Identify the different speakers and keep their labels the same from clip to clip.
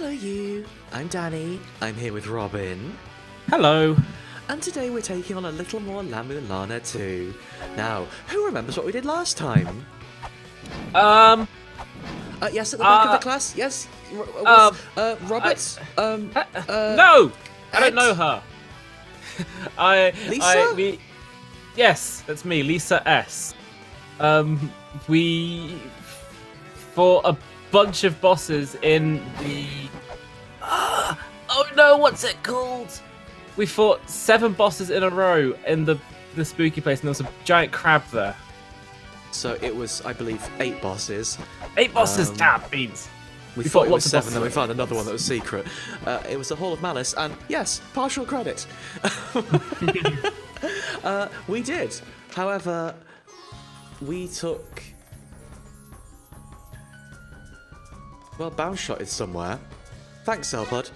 Speaker 1: Hello you, I'm Danny, I'm here with Robin,
Speaker 2: Hello.
Speaker 1: and today we're taking on a little more La Mulana 2. Now, who remembers what we did last time? Yes, at the back of the class, yes? Robert?
Speaker 2: No! I don't know her.
Speaker 1: Lisa?
Speaker 2: Yes, that's me, Lisa S. We fought a bunch of bosses in the... oh no, what's it called? We fought 7 bosses in a row in the spooky place, and there was a giant crab there.
Speaker 1: So it was, I believe, 8 bosses.
Speaker 2: 8 bosses, damn beans.
Speaker 1: We thought it was 7, then we found another one that was secret. It was the Hall of Malice, and yes, partial credit. We did. However, we took... Well, Bounce Shot is somewhere. Thanks, Selbud.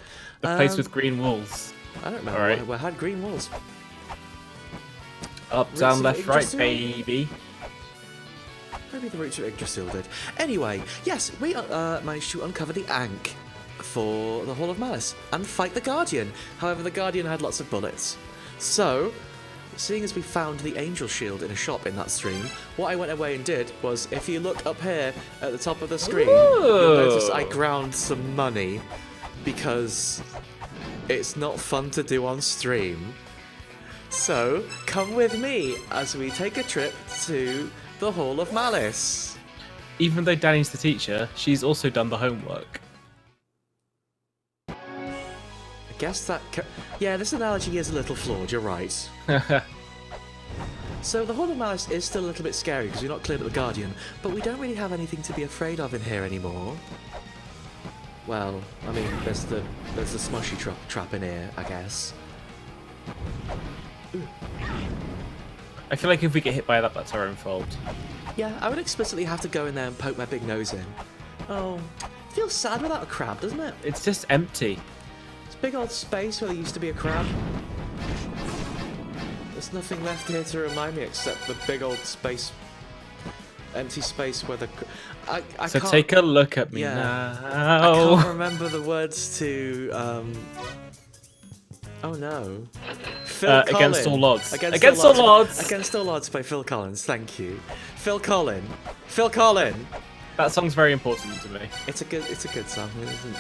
Speaker 2: A place with green walls.
Speaker 1: I don't know.
Speaker 2: Right.
Speaker 1: We had green walls.
Speaker 2: Up, down, left, right, baby.
Speaker 1: Maybe the roots of Yggdrasil did. Anyway, yes, we managed to uncover the Ankh for the Hall of Malice and fight the Guardian. However, the Guardian had lots of bullets. So, seeing as we found the Angel Shield in a shop in that stream, what I went away and did was, if you look up here at the top of the screen, you'll notice I ground some money because it's not fun to do on stream. So, come with me as we take a trip to the Hall of Malice.
Speaker 2: Even though Danny's the teacher, she's also done the homework.
Speaker 1: I guess that... yeah, this analogy is a little flawed, you're right. So the Hall of Malice is still a little bit scary because we're not cleared at the Guardian, but we don't really have anything to be afraid of in here anymore. Well, I mean, there's the smushy trap in here, I guess. Ooh.
Speaker 2: I feel like if we get hit by that, that's our own fault.
Speaker 1: Yeah, I would explicitly have to go in there and poke my big nose in. Oh, it feels sad without a crab, doesn't it?
Speaker 2: It's just empty.
Speaker 1: It's big old space where there used to be a crab. There's nothing left here to remind me except the big old space, empty space where the... I
Speaker 2: so
Speaker 1: can't...
Speaker 2: take a look at me
Speaker 1: now.
Speaker 2: now.
Speaker 1: I can't remember the words to... Oh no.
Speaker 2: Against All Odds.
Speaker 1: Against All Odds. Against All Odds by Phil Collins, thank you. Phil Collin.
Speaker 2: That song's very important to me.
Speaker 1: It's a good song.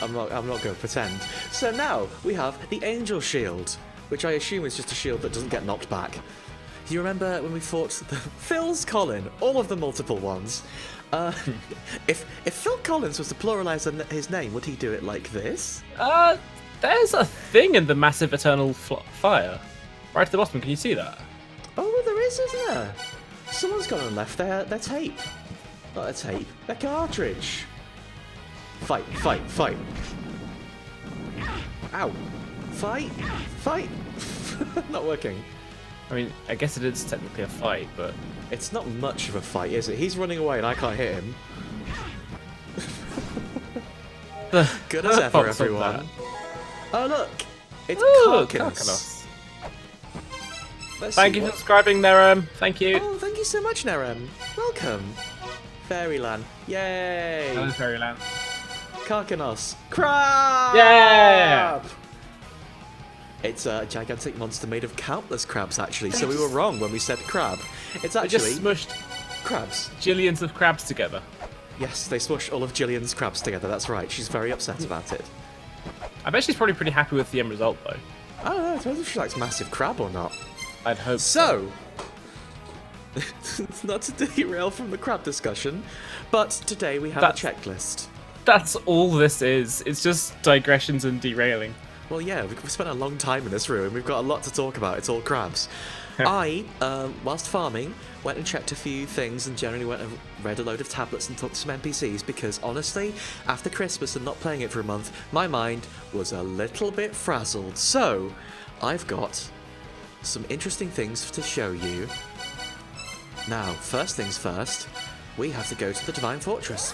Speaker 1: I'm not going to pretend. So now we have the Angel Shield, which I assume is just a shield that doesn't get knocked back. Do you remember when we fought the Phil's Collin, all of the multiple ones? If Phil Collins was to pluralize his name, would he do it like this?
Speaker 2: There's a thing in the massive eternal fire. Right at the bottom, can you see that?
Speaker 1: Oh, there is, isn't there? Someone's gone and left their tape. Not a tape, their cartridge. Fight. Ow. Fight. Not working.
Speaker 2: I mean, I guess it is technically a fight, but...
Speaker 1: It's not much of a fight, is it? He's running away and I can't hit him. Good as ever, everyone. Oh, look! It's Karkanos.
Speaker 2: Thank you for subscribing, Nerem. Thank you.
Speaker 1: Oh, thank you so much, Nerem. Welcome. Fairyland. Yay!
Speaker 2: Hello, Fairyland.
Speaker 1: Karkanos. Crab!
Speaker 2: Yeah!
Speaker 1: It's a gigantic monster made of countless crabs, actually, so we were wrong when we said crab. It's actually...
Speaker 2: They just smushed
Speaker 1: crabs.
Speaker 2: Jillions of crabs together.
Speaker 1: Yes, they smushed all of Jillian's crabs together, that's right. She's very upset about it.
Speaker 2: I bet she's probably pretty happy with the end result, though.
Speaker 1: I don't know, it depends if she likes massive crab or not.
Speaker 2: I'd hope
Speaker 1: so. Not to derail from the crab discussion, but today we have a checklist.
Speaker 2: That's all this is. It's just digressions and derailing.
Speaker 1: Well, yeah, we've spent a long time in this room. We've got a lot to talk about. It's all crabs. I, whilst farming, went and checked a few things and generally went and read a load of tablets and talked to some NPCs because, honestly, after Christmas and not playing it for a month, my mind was a little bit frazzled. So, I've got some interesting things to show you. Now, first things first, we have to go to the Divine Fortress.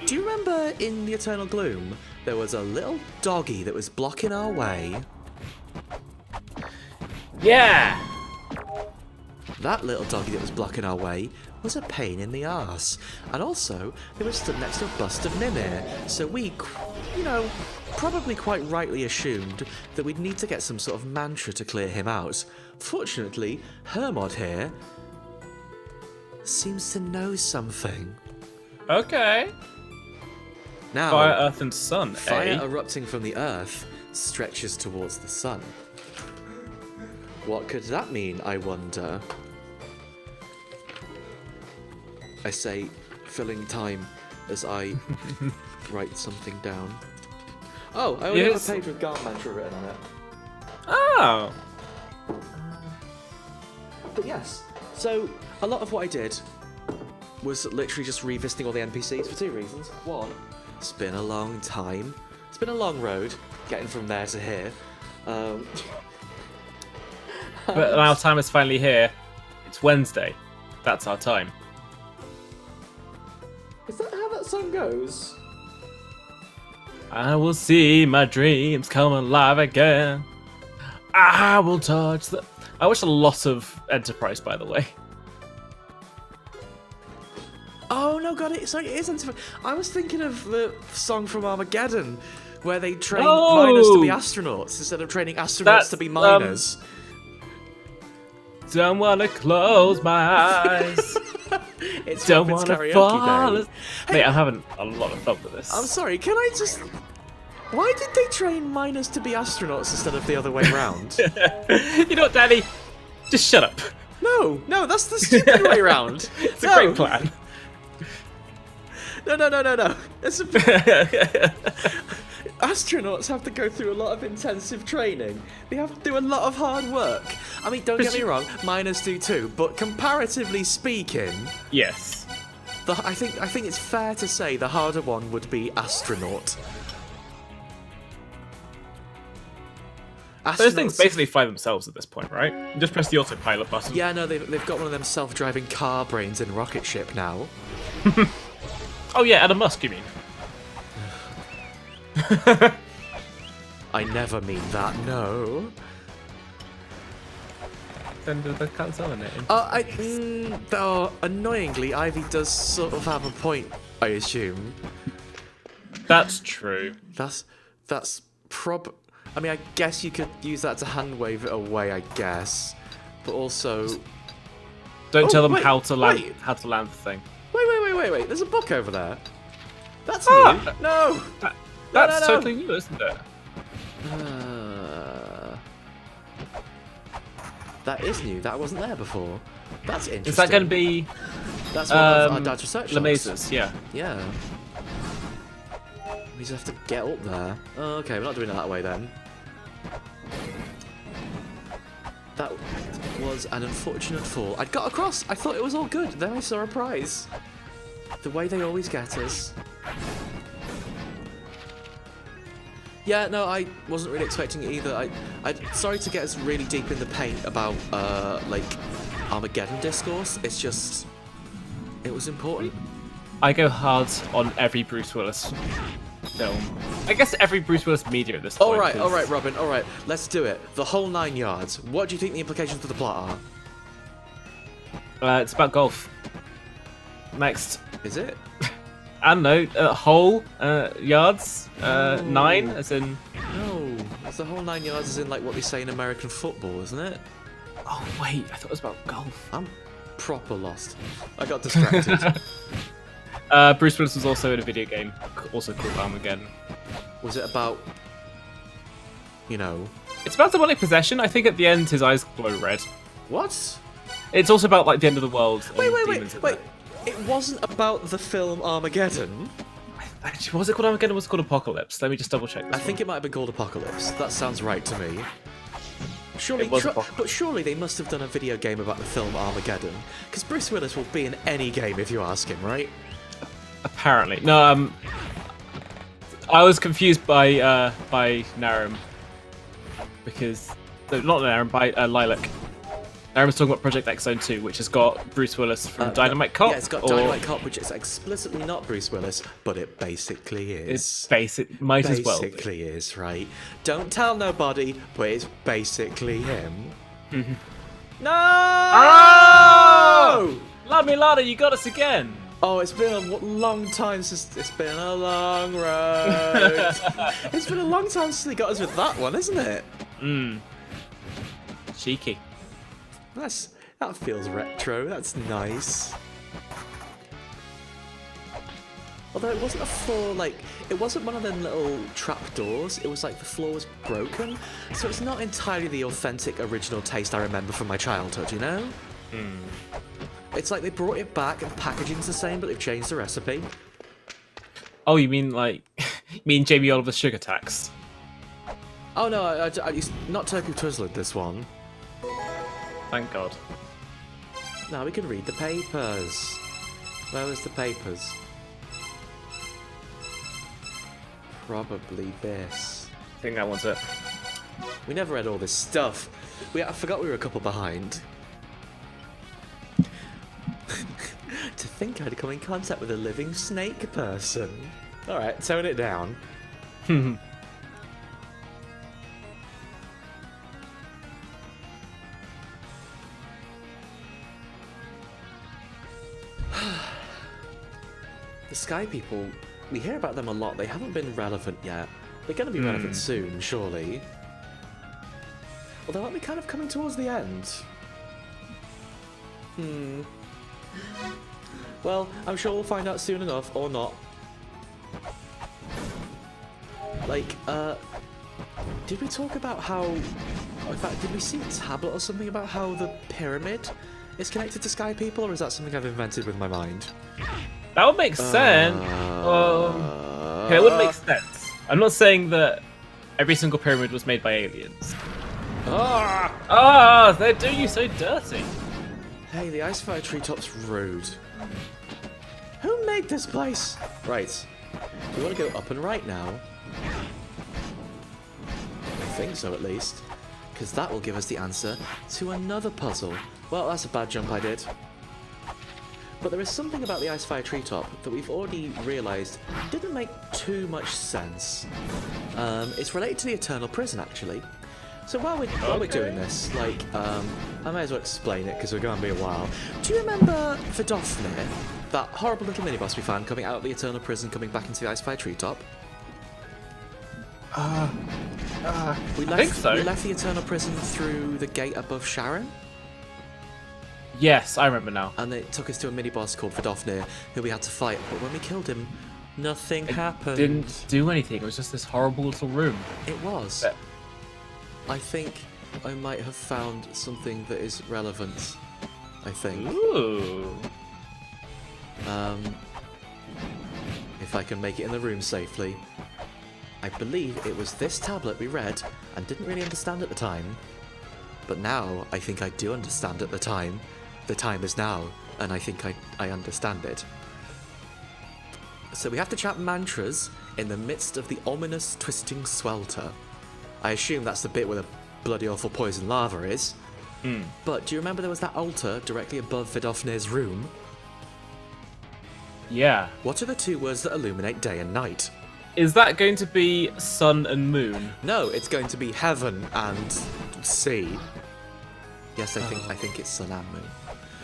Speaker 1: Do you remember in the Eternal Gloom, there was a little doggy that was blocking our way?
Speaker 2: Yeah!
Speaker 1: That little doggy that was blocking our way was a pain in the arse. And also, they were stood next to a bust of Mimir, so we, you know, probably quite rightly assumed that we'd need to get some sort of mantra to clear him out. Fortunately, Hermod here seems to know something.
Speaker 2: Okay.
Speaker 1: Now,
Speaker 2: Fire, earth, and sun.
Speaker 1: fire
Speaker 2: Eh?
Speaker 1: erupting from the earth stretches towards the sun. What could that mean, I wonder? I say, filling time as I write something down. Oh, I only have a page with Garm Mantra written on it.
Speaker 2: Oh.
Speaker 1: But yes, so a lot of what I did was literally just revisiting all the NPCs for two reasons. One, it's been a long time. It's been a long road getting from there to here.
Speaker 2: But now time is finally here. It's Wednesday. That's our time.
Speaker 1: Is that how that song goes?
Speaker 2: I will see my dreams come alive again. I will touch the... I watched a lot of Enterprise, by the way.
Speaker 1: Oh no, God! It isn't. I was thinking of the song from Armageddon, where they train miners to be astronauts instead of training astronauts to be miners.
Speaker 2: Don't wanna close my eyes.
Speaker 1: It's
Speaker 2: Don't
Speaker 1: Robin's
Speaker 2: wanna
Speaker 1: karaoke
Speaker 2: fall.
Speaker 1: day.
Speaker 2: Mate, I'm having a lot of fun with this.
Speaker 1: I'm sorry. Can I just? Why did they train miners to be astronauts instead of the other way around?
Speaker 2: You know what, Danny? Just shut up.
Speaker 1: No, that's the stupid way around.
Speaker 2: It's a great plan.
Speaker 1: No. Astronauts have to go through a lot of intensive training. They have to do a lot of hard work. I mean, don't get me wrong, miners do too, but comparatively speaking,
Speaker 2: Yes.
Speaker 1: I think it's fair to say the harder one would be astronaut.
Speaker 2: Those things basically fly themselves at this point, right? You just press the autopilot button.
Speaker 1: Yeah, no, they've got one of them self-driving car brains in rocket ship now.
Speaker 2: Oh yeah, Elon Musk, you mean?
Speaker 1: I never mean that, no.
Speaker 2: Then the consolidating.
Speaker 1: Though annoyingly, Ivy does sort of have a point, I assume.
Speaker 2: That's true.
Speaker 1: That's I mean, I guess you could use that to hand wave it away, I guess. But also,
Speaker 2: Don't tell them
Speaker 1: wait,
Speaker 2: how to land
Speaker 1: wait.
Speaker 2: the thing.
Speaker 1: Wait. There's a book over there. That's
Speaker 2: Ah!
Speaker 1: new. No.
Speaker 2: That's
Speaker 1: no.
Speaker 2: totally new, isn't it?
Speaker 1: That is new. That wasn't there before. That's interesting.
Speaker 2: Is that going to be
Speaker 1: That's one of our dad's research logs.
Speaker 2: Lemaise's? Yeah.
Speaker 1: Yeah. We just have to get up there. Oh, okay, we're not doing it that way then. That was an unfortunate fall. I'd got across. I thought it was all good. Then I saw a prize. The way they always get us. Yeah, no, I wasn't really expecting it either. Sorry to get us really deep in the paint about, like, Armageddon discourse. It's just... It was important.
Speaker 2: I go hard on every Bruce Willis film. I guess every Bruce Willis media at this point.
Speaker 1: All right, Robin, all right. Let's do it. The whole 9 yards. What do you think the implications for the plot are?
Speaker 2: It's about golf. Next.
Speaker 1: Is it?
Speaker 2: I don't know. Whole yards. 9, as in.
Speaker 1: No. It's the whole 9 yards is in, like, what we say in American football, isn't it?
Speaker 2: Oh wait, I thought it was about golf.
Speaker 1: I'm proper lost. I got distracted.
Speaker 2: Bruce Willis was also in a video game, also called Armageddon.
Speaker 1: Was it about... You know...
Speaker 2: It's about demonic possession. I think at the end his eyes glow red.
Speaker 1: What?
Speaker 2: It's also about like the end of the world. And
Speaker 1: Wait.
Speaker 2: demons
Speaker 1: It wasn't about the film Armageddon.
Speaker 2: Actually, was it called Armageddon? Or was it called Apocalypse? Let me just double check this.
Speaker 1: I think it might have been called Apocalypse. That sounds right to me. Surely,
Speaker 2: It was Apocalypse.
Speaker 1: but surely they must have done a video game about the film Armageddon, because Bruce Willis will be in any game if you ask him, right?
Speaker 2: Apparently, no. I was confused by Narum because not Narum, by Lilac. Narum was talking about Project X Zone 2, which has got Bruce Willis from Dynamite Cop.
Speaker 1: Yeah, it's got Dynamite Cop, which is explicitly not Bruce Willis, but it basically is.
Speaker 2: It's basic, might as well.
Speaker 1: Basically is, right? Don't tell nobody, but it's basically him.
Speaker 2: Mm-hmm.
Speaker 1: No!
Speaker 2: Oh! Lami Lana, you got us again.
Speaker 1: Oh, it's been a long time since... It's been a long road. It's been a long time since they got us with that one, isn't it?
Speaker 2: Cheeky.
Speaker 1: That feels retro. That's nice. Although it wasn't a floor, like, it wasn't one of them little trapdoors. It was like the floor was broken. So it's not entirely the authentic, original taste I remember from my childhood, you know? It's like they brought it back and the packaging's the same, but they've changed the recipe.
Speaker 2: Oh, you mean like, you mean Jamie Oliver's Sugar Tax?
Speaker 1: Oh no, it's not Turkey Twizzler, this one.
Speaker 2: Thank God.
Speaker 1: Now we can read the papers. Where was the papers? Probably this.
Speaker 2: I think that one's it.
Speaker 1: We never read all this stuff. I forgot we were a couple behind. To think I'd come in contact with a living snake person. Alright, tone it down. The Sky People, we hear about them a lot. They haven't been relevant yet. They're going to be relevant soon, surely. Although aren't we kind of coming towards the end? Well, I'm sure we'll find out soon enough, or not. Like, did we talk about how... In fact, did we see a tablet or something about how the pyramid is connected to Sky People, or is that something I've invented with my mind?
Speaker 2: That would make sense. Okay, it wouldn't make sense. I'm not saying that every single pyramid was made by aliens. They're doing you so dirty.
Speaker 1: Hey, the Ice Fire Treetop's rude. Who made this place? Right. We want to go up and right now. I think so, at least. Because that will give us the answer to another puzzle. Well, that's a bad jump I did. But there is something about the Ice Fire Treetop that we've already realised didn't make too much sense. It's related to the Eternal Prison, actually. So while we're doing this, like, I may as well explain it because we're going to be a while. Do you remember Vidofnir, that horrible little mini-boss we found coming out of the Eternal Prison, coming back into the Ice Fire Treetop?
Speaker 2: I think so.
Speaker 1: We left the Eternal Prison through the gate above Sharon.
Speaker 2: Yes, I remember now.
Speaker 1: And it took us to a mini-boss called Vidofnir, who we had to fight. But when we killed him, nothing happened.
Speaker 2: Didn't do anything. It was just this horrible little room.
Speaker 1: It was.
Speaker 2: But
Speaker 1: I think I might have found something that is relevant. I think.
Speaker 2: Ooh.
Speaker 1: If I can make it in the room safely. I believe it was this tablet we read and didn't really understand at the time. But now I think I do understand at the time. The time is now, and I think I understand it. So we have to chant mantras in the midst of the ominous twisting swelter. I assume that's the bit where the bloody awful poison lava is. But do you remember there was that altar directly above Vidofnir's room?
Speaker 2: Yeah.
Speaker 1: What are the two words that illuminate day and night?
Speaker 2: Is that going to be sun and moon?
Speaker 1: No, it's going to be heaven and sea. Yes, I think it's sun and moon.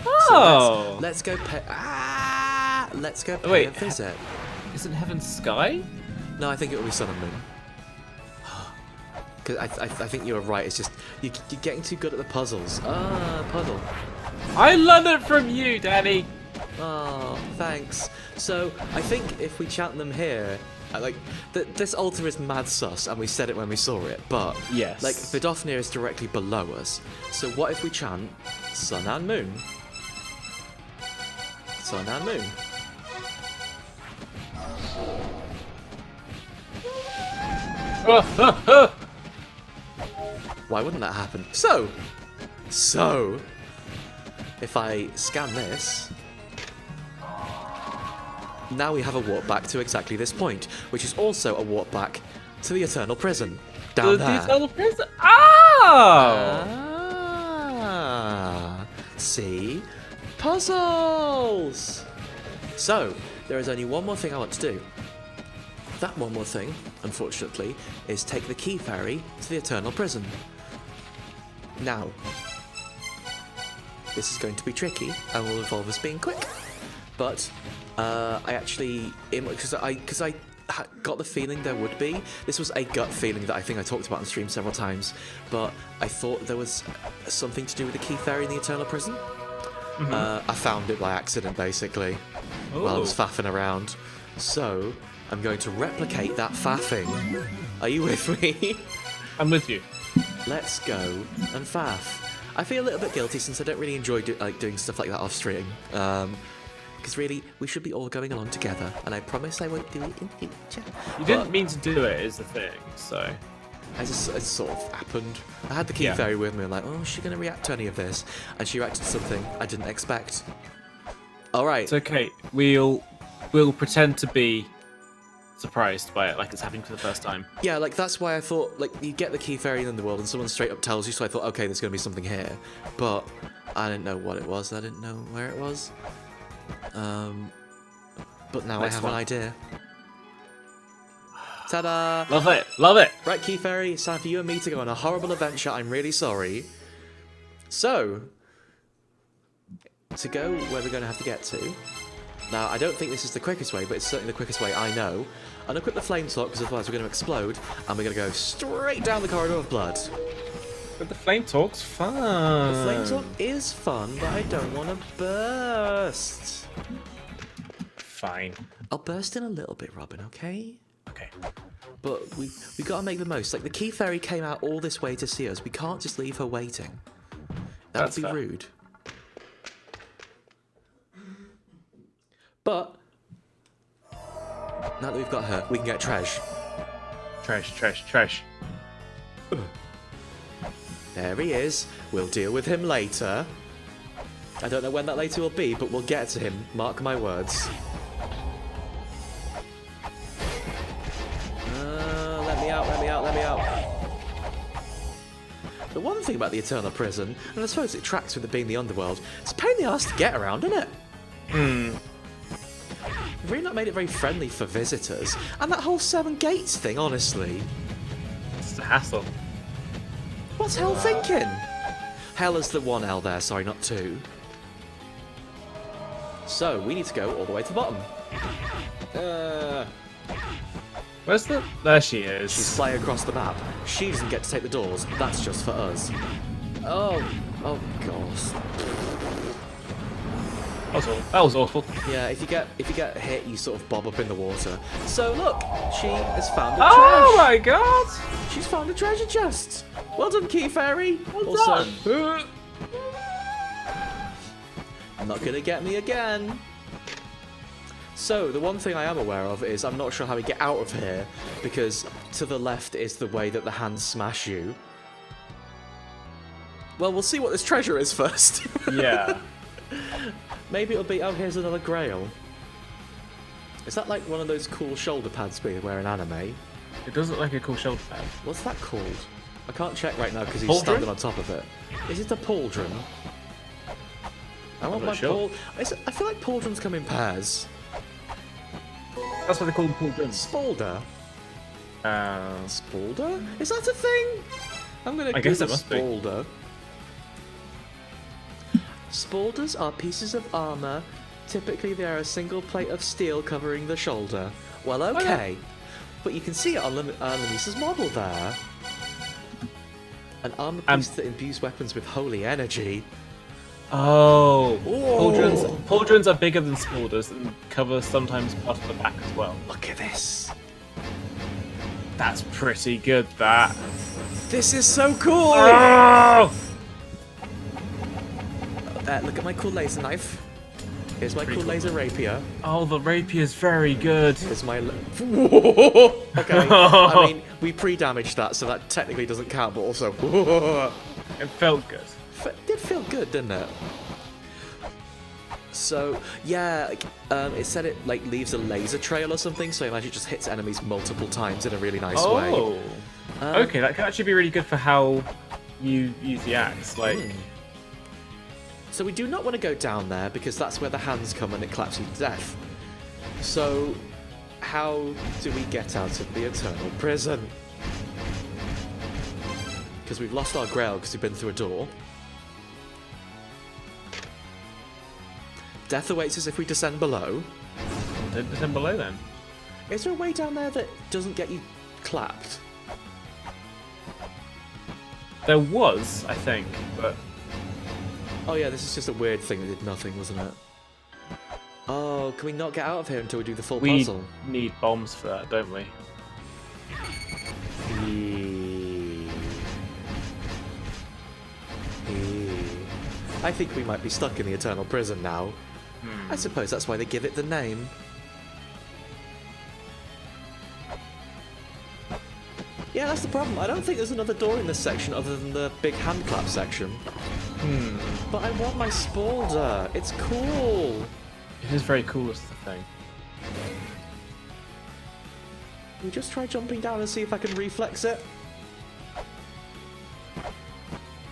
Speaker 2: Oh.
Speaker 1: So let's go pay. Let's go pay
Speaker 2: Wait,
Speaker 1: a visit.
Speaker 2: Isn't heaven sky?
Speaker 1: No, I think it will be sun and moon. Because I think you were right. It's just you're getting too good at the puzzles. Puddle.
Speaker 2: I learned it from you, Daddy.
Speaker 1: Oh, thanks. So I think if we chant them here, like this altar is mad sus, and we said it when we saw it. But
Speaker 2: yes,
Speaker 1: like Vidofnir is directly below us. So what if we chant sun and moon? Sun and moon. Why wouldn't that happen? So, if I scan this, now we have a walk back to exactly this point, which is also a walk back to the Eternal Prison. Down there.
Speaker 2: The Eternal Prison? Oh!
Speaker 1: See? Puzzles! So, there is only one more thing I want to do. That one more thing, unfortunately, is take the key ferry to the Eternal Prison. Now, this is going to be tricky and will involve us being quick, but I actually, because I got the feeling there would be. This was a gut feeling that I think I talked about on stream several times, but I thought there was something to do with the key fairy in the Eternal Prison. I found it by accident, basically, while I was faffing around. So, I'm going to replicate that faffing. Are you with me?
Speaker 2: I'm with you.
Speaker 1: Let's go and faff. I feel a little bit guilty since I don't really enjoy doing stuff like that off stream. Because really, we should be all going along together, and I promise I won't do it in future.
Speaker 2: You didn't mean to do it, is the thing, so...
Speaker 1: It sort of happened. I had the key fairy with me, and like, oh, is she going to react to any of this? And she reacted to something I didn't expect. Alright.
Speaker 2: It's okay. We'll pretend to be surprised by it, like it's happening for the first time.
Speaker 1: Yeah, like, that's why I thought, like, you get the key fairy in the world, and someone straight up tells you, so I thought, okay, there's going to be something here. But I didn't know what it was. I didn't know where it was. But now I have an idea. Ta-da!
Speaker 2: Love it! Love it!
Speaker 1: Right, Key Fairy, it's time for you and me to go on a horrible adventure. I'm really sorry. So, to go where we're going to have to get to. Now, I don't think this is the quickest way, but it's certainly the quickest way I know. I'm going to equip the flame talk, because otherwise we're going to explode, and we're going to go straight down the corridor of blood.
Speaker 2: But the flame talk's fun.
Speaker 1: The flame talk is fun, but I don't want to burst.
Speaker 2: Fine.
Speaker 1: I'll burst in a little bit, Robin, okay?
Speaker 2: Okay.
Speaker 1: But we got to make the most. Like, the Key Fairy came out all this way to see us. We can't just leave her waiting. That would be
Speaker 2: fair.
Speaker 1: rude. But now that we've got her, we can get Tresh.
Speaker 2: Tresh.
Speaker 1: There he is. We'll deal with him later. I don't know when that later will be, but we'll get to him. Mark my words. Let me out. The one thing about the Eternal Prison, and I suppose it tracks with it being the underworld, it's a pain in the arse to get around, isn't it? They've really not made it very friendly for visitors. And that whole 7 gates thing, honestly.
Speaker 2: It's a hassle.
Speaker 1: What's Hell thinking? Hell is the 1 L there, sorry, not 2. So, we need to go all the way to the bottom.
Speaker 2: Where's the... There she is.
Speaker 1: She's flying across the map. She doesn't get to take the doors. That's just for us. Oh gosh.
Speaker 2: That was awful.
Speaker 1: Yeah, if you get hit, you sort of bob up in the water. So look, she has found a
Speaker 2: Oh
Speaker 1: trash.
Speaker 2: my god!
Speaker 1: She's found a treasure chest. Well done, Key Fairy.
Speaker 2: Well done.
Speaker 1: Not gonna get me again. So, the one thing I am aware of is I'm not sure how we get out of here, because to the left is the way that the hands smash you. Well, we'll see what this treasure is first.
Speaker 2: Yeah.
Speaker 1: Maybe it'll be, oh, here's another grail. Is that like one of those cool shoulder pads we wear in anime?
Speaker 2: It does look like a cool shoulder pad.
Speaker 1: What's that called? I can't check right now because he's
Speaker 2: Pauldron?
Speaker 1: standing on top of it. Is it a pauldron? I want
Speaker 2: I'm
Speaker 1: my
Speaker 2: not sure.
Speaker 1: I feel like pauldrons come in pairs.
Speaker 2: That's what they call them, pauldrons.
Speaker 1: Spalder? Spalder? Is that a thing? I'm gonna
Speaker 2: I guess it
Speaker 1: Google
Speaker 2: must be.
Speaker 1: Spalder. Spalders are pieces of armor. Typically, they are a single plate of steel covering the shoulder. Well, okay. But you can see it on Lamisa's model there. An armor piece that imbues weapons with holy energy.
Speaker 2: Oh.
Speaker 1: Whoa.
Speaker 2: Pauldrons are bigger than spalders and cover sometimes part of the back as well.
Speaker 1: Look at this.
Speaker 2: That's pretty good, that.
Speaker 1: This is so cool!
Speaker 2: Oh!
Speaker 1: Look at my cool laser knife. Here's my cool
Speaker 2: cool.
Speaker 1: laser rapier.
Speaker 2: Oh, the rapier's very good.
Speaker 1: Here's my... Okay, I mean, we pre-damaged that, so that technically doesn't count, but also...
Speaker 2: It felt good.
Speaker 1: It did feel good, didn't it? So, yeah, it said it, like, leaves a laser trail or something, so I imagine it just hits enemies multiple times in a really nice way.
Speaker 2: Oh. Okay, that could actually be really good for how you use the axe. Like...
Speaker 1: So we do not want to go down there, because that's where the hands come and it claps you to death. So, how do we get out of the Eternal Prison? Because we've lost our grail because we've been through a door. Death awaits us if we descend below.
Speaker 2: descend below then.
Speaker 1: Is there a way down there that doesn't get you clapped?
Speaker 2: There was, I think, but
Speaker 1: Oh yeah, this is just a weird thing that did nothing, wasn't it? Oh, can we not get out of here until we do the full
Speaker 2: we
Speaker 1: puzzle?
Speaker 2: need bombs for that, don't we?
Speaker 1: I think we might be stuck in the Eternal Prison now. I suppose that's why they give it the name. Yeah, that's the problem. I don't think there's another door in this section other than the big hand clap section. But I want my Spalder. It's cool.
Speaker 2: It is very cool, is the thing.
Speaker 1: We just try jumping down and see if I can reflex it.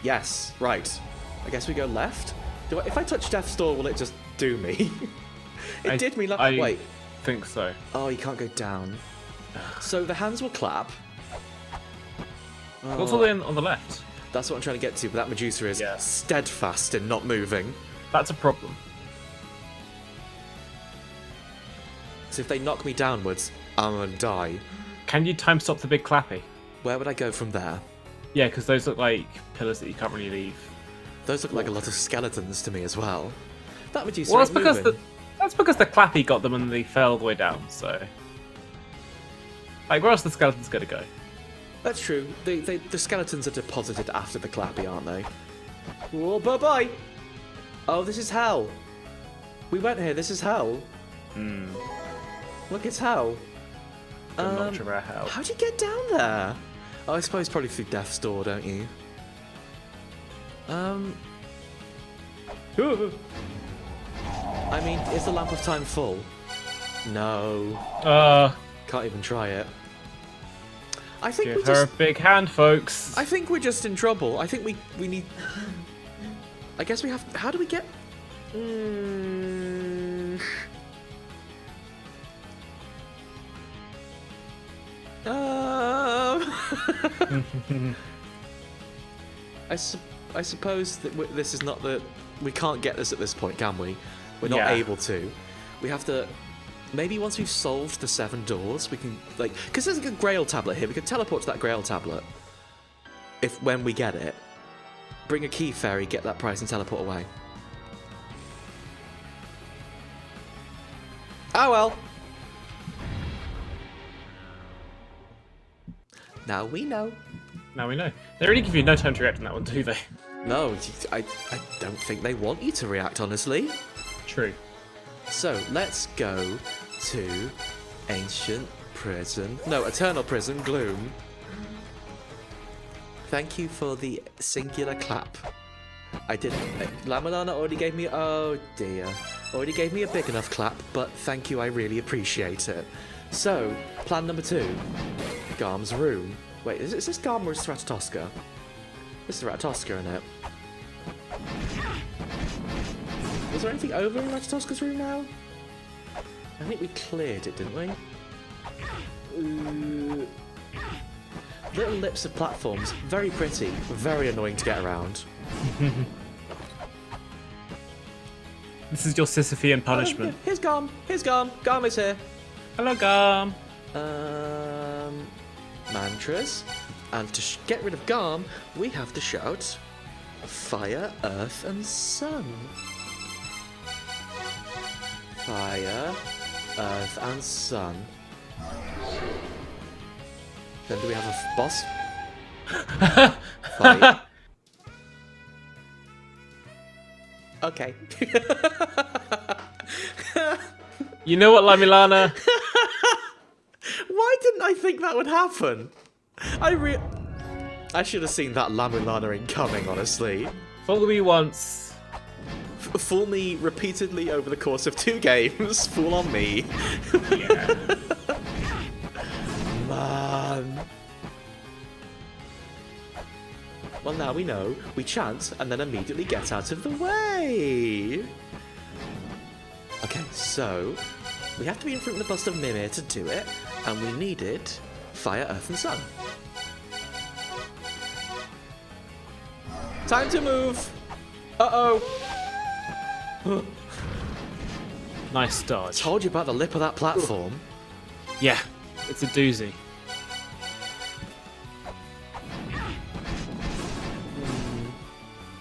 Speaker 1: Yes, right. I guess we go left. If I touch Death's Door, will it just do me? It did me
Speaker 2: I
Speaker 1: Wait.
Speaker 2: think so.
Speaker 1: Oh, you can't go down. So the hands will clap.
Speaker 2: What's all on the left?
Speaker 1: That's what I'm trying to get to, but that Medusa is steadfast in not moving.
Speaker 2: That's a problem.
Speaker 1: So if they knock me downwards, I'm gonna die.
Speaker 2: Can you time stop the big clappy?
Speaker 1: Where would I go from there?
Speaker 2: Yeah, because those look like pillars that you can't really leave.
Speaker 1: Those look like a lot of skeletons to me as well. That Medusa
Speaker 2: Well,
Speaker 1: is moving.
Speaker 2: that's because the clappy got them and they fell all the way down. So, like, where else are the skeletons gonna go?
Speaker 1: That's true. The skeletons are deposited after the clappy, aren't they? Oh, bye-bye! Oh, this is hell. We went here. This is hell. Look, it's hell.
Speaker 2: Not sure about how.
Speaker 1: How'd you get down there? Oh, I suppose probably through Death's Door, don't you? I mean, is the Lamp of Time full? No. Can't even try it. I think
Speaker 2: Give her a big hand, folks.
Speaker 1: I think we're just in trouble. I think we need... I guess we have... How do we get... I suppose that this is not the... We can't get this at this point, can we? We're not able to. We have to... Maybe once we've solved the 7 doors, we can, like... Because there's like a Grail tablet here. We could teleport to that Grail tablet. When we get it. Bring a key fairy, get that prize, and teleport away. Oh well. Now we know.
Speaker 2: Now we know. They really give you no time to react on that one, do they?
Speaker 1: No, I don't think they want you to react, honestly.
Speaker 2: True.
Speaker 1: So, let's go to Ancient Prison. No, Eternal Prison, Gloom. Thank you for the singular clap. I didn't... Mulana already gave me... Oh, dear. Already gave me a big enough clap, but thank you, I really appreciate it. So, plan number 2. Garm's room. Wait, is this Garm or is this Ratatoska? This is Ratatoska, isn't it? Was there anything over in Ratatoska's room now? I think we cleared it, didn't we? Little lips of platforms. Very pretty. Very annoying to get around.
Speaker 2: This is your Sisyphean punishment.
Speaker 1: Here's Garm. Here's Garm. Garm is here.
Speaker 2: Hello, Garm.
Speaker 1: Mantras. And to get rid of Garm, we have to shout Fire, Earth, and Sun. Fire, Earth, and Sun. Then do we have a boss? Fight. Okay.
Speaker 2: You know what, Lamilana?
Speaker 1: Why didn't I think that would happen? I should have seen that Lamulana incoming, honestly.
Speaker 2: Fool me once.
Speaker 1: Fool me repeatedly over the course of 2 games. Fool on me.
Speaker 2: Yeah.
Speaker 1: Man. Well, now we know. We chant and then immediately get out of the way. Okay, so we have to be in front of the bust of Mimir to do it, and we needed Fire, Earth, and Sun. Time to move. Uh-oh.
Speaker 2: Nice dodge.
Speaker 1: Told you about the lip of that platform.
Speaker 2: Yeah, it's a doozy.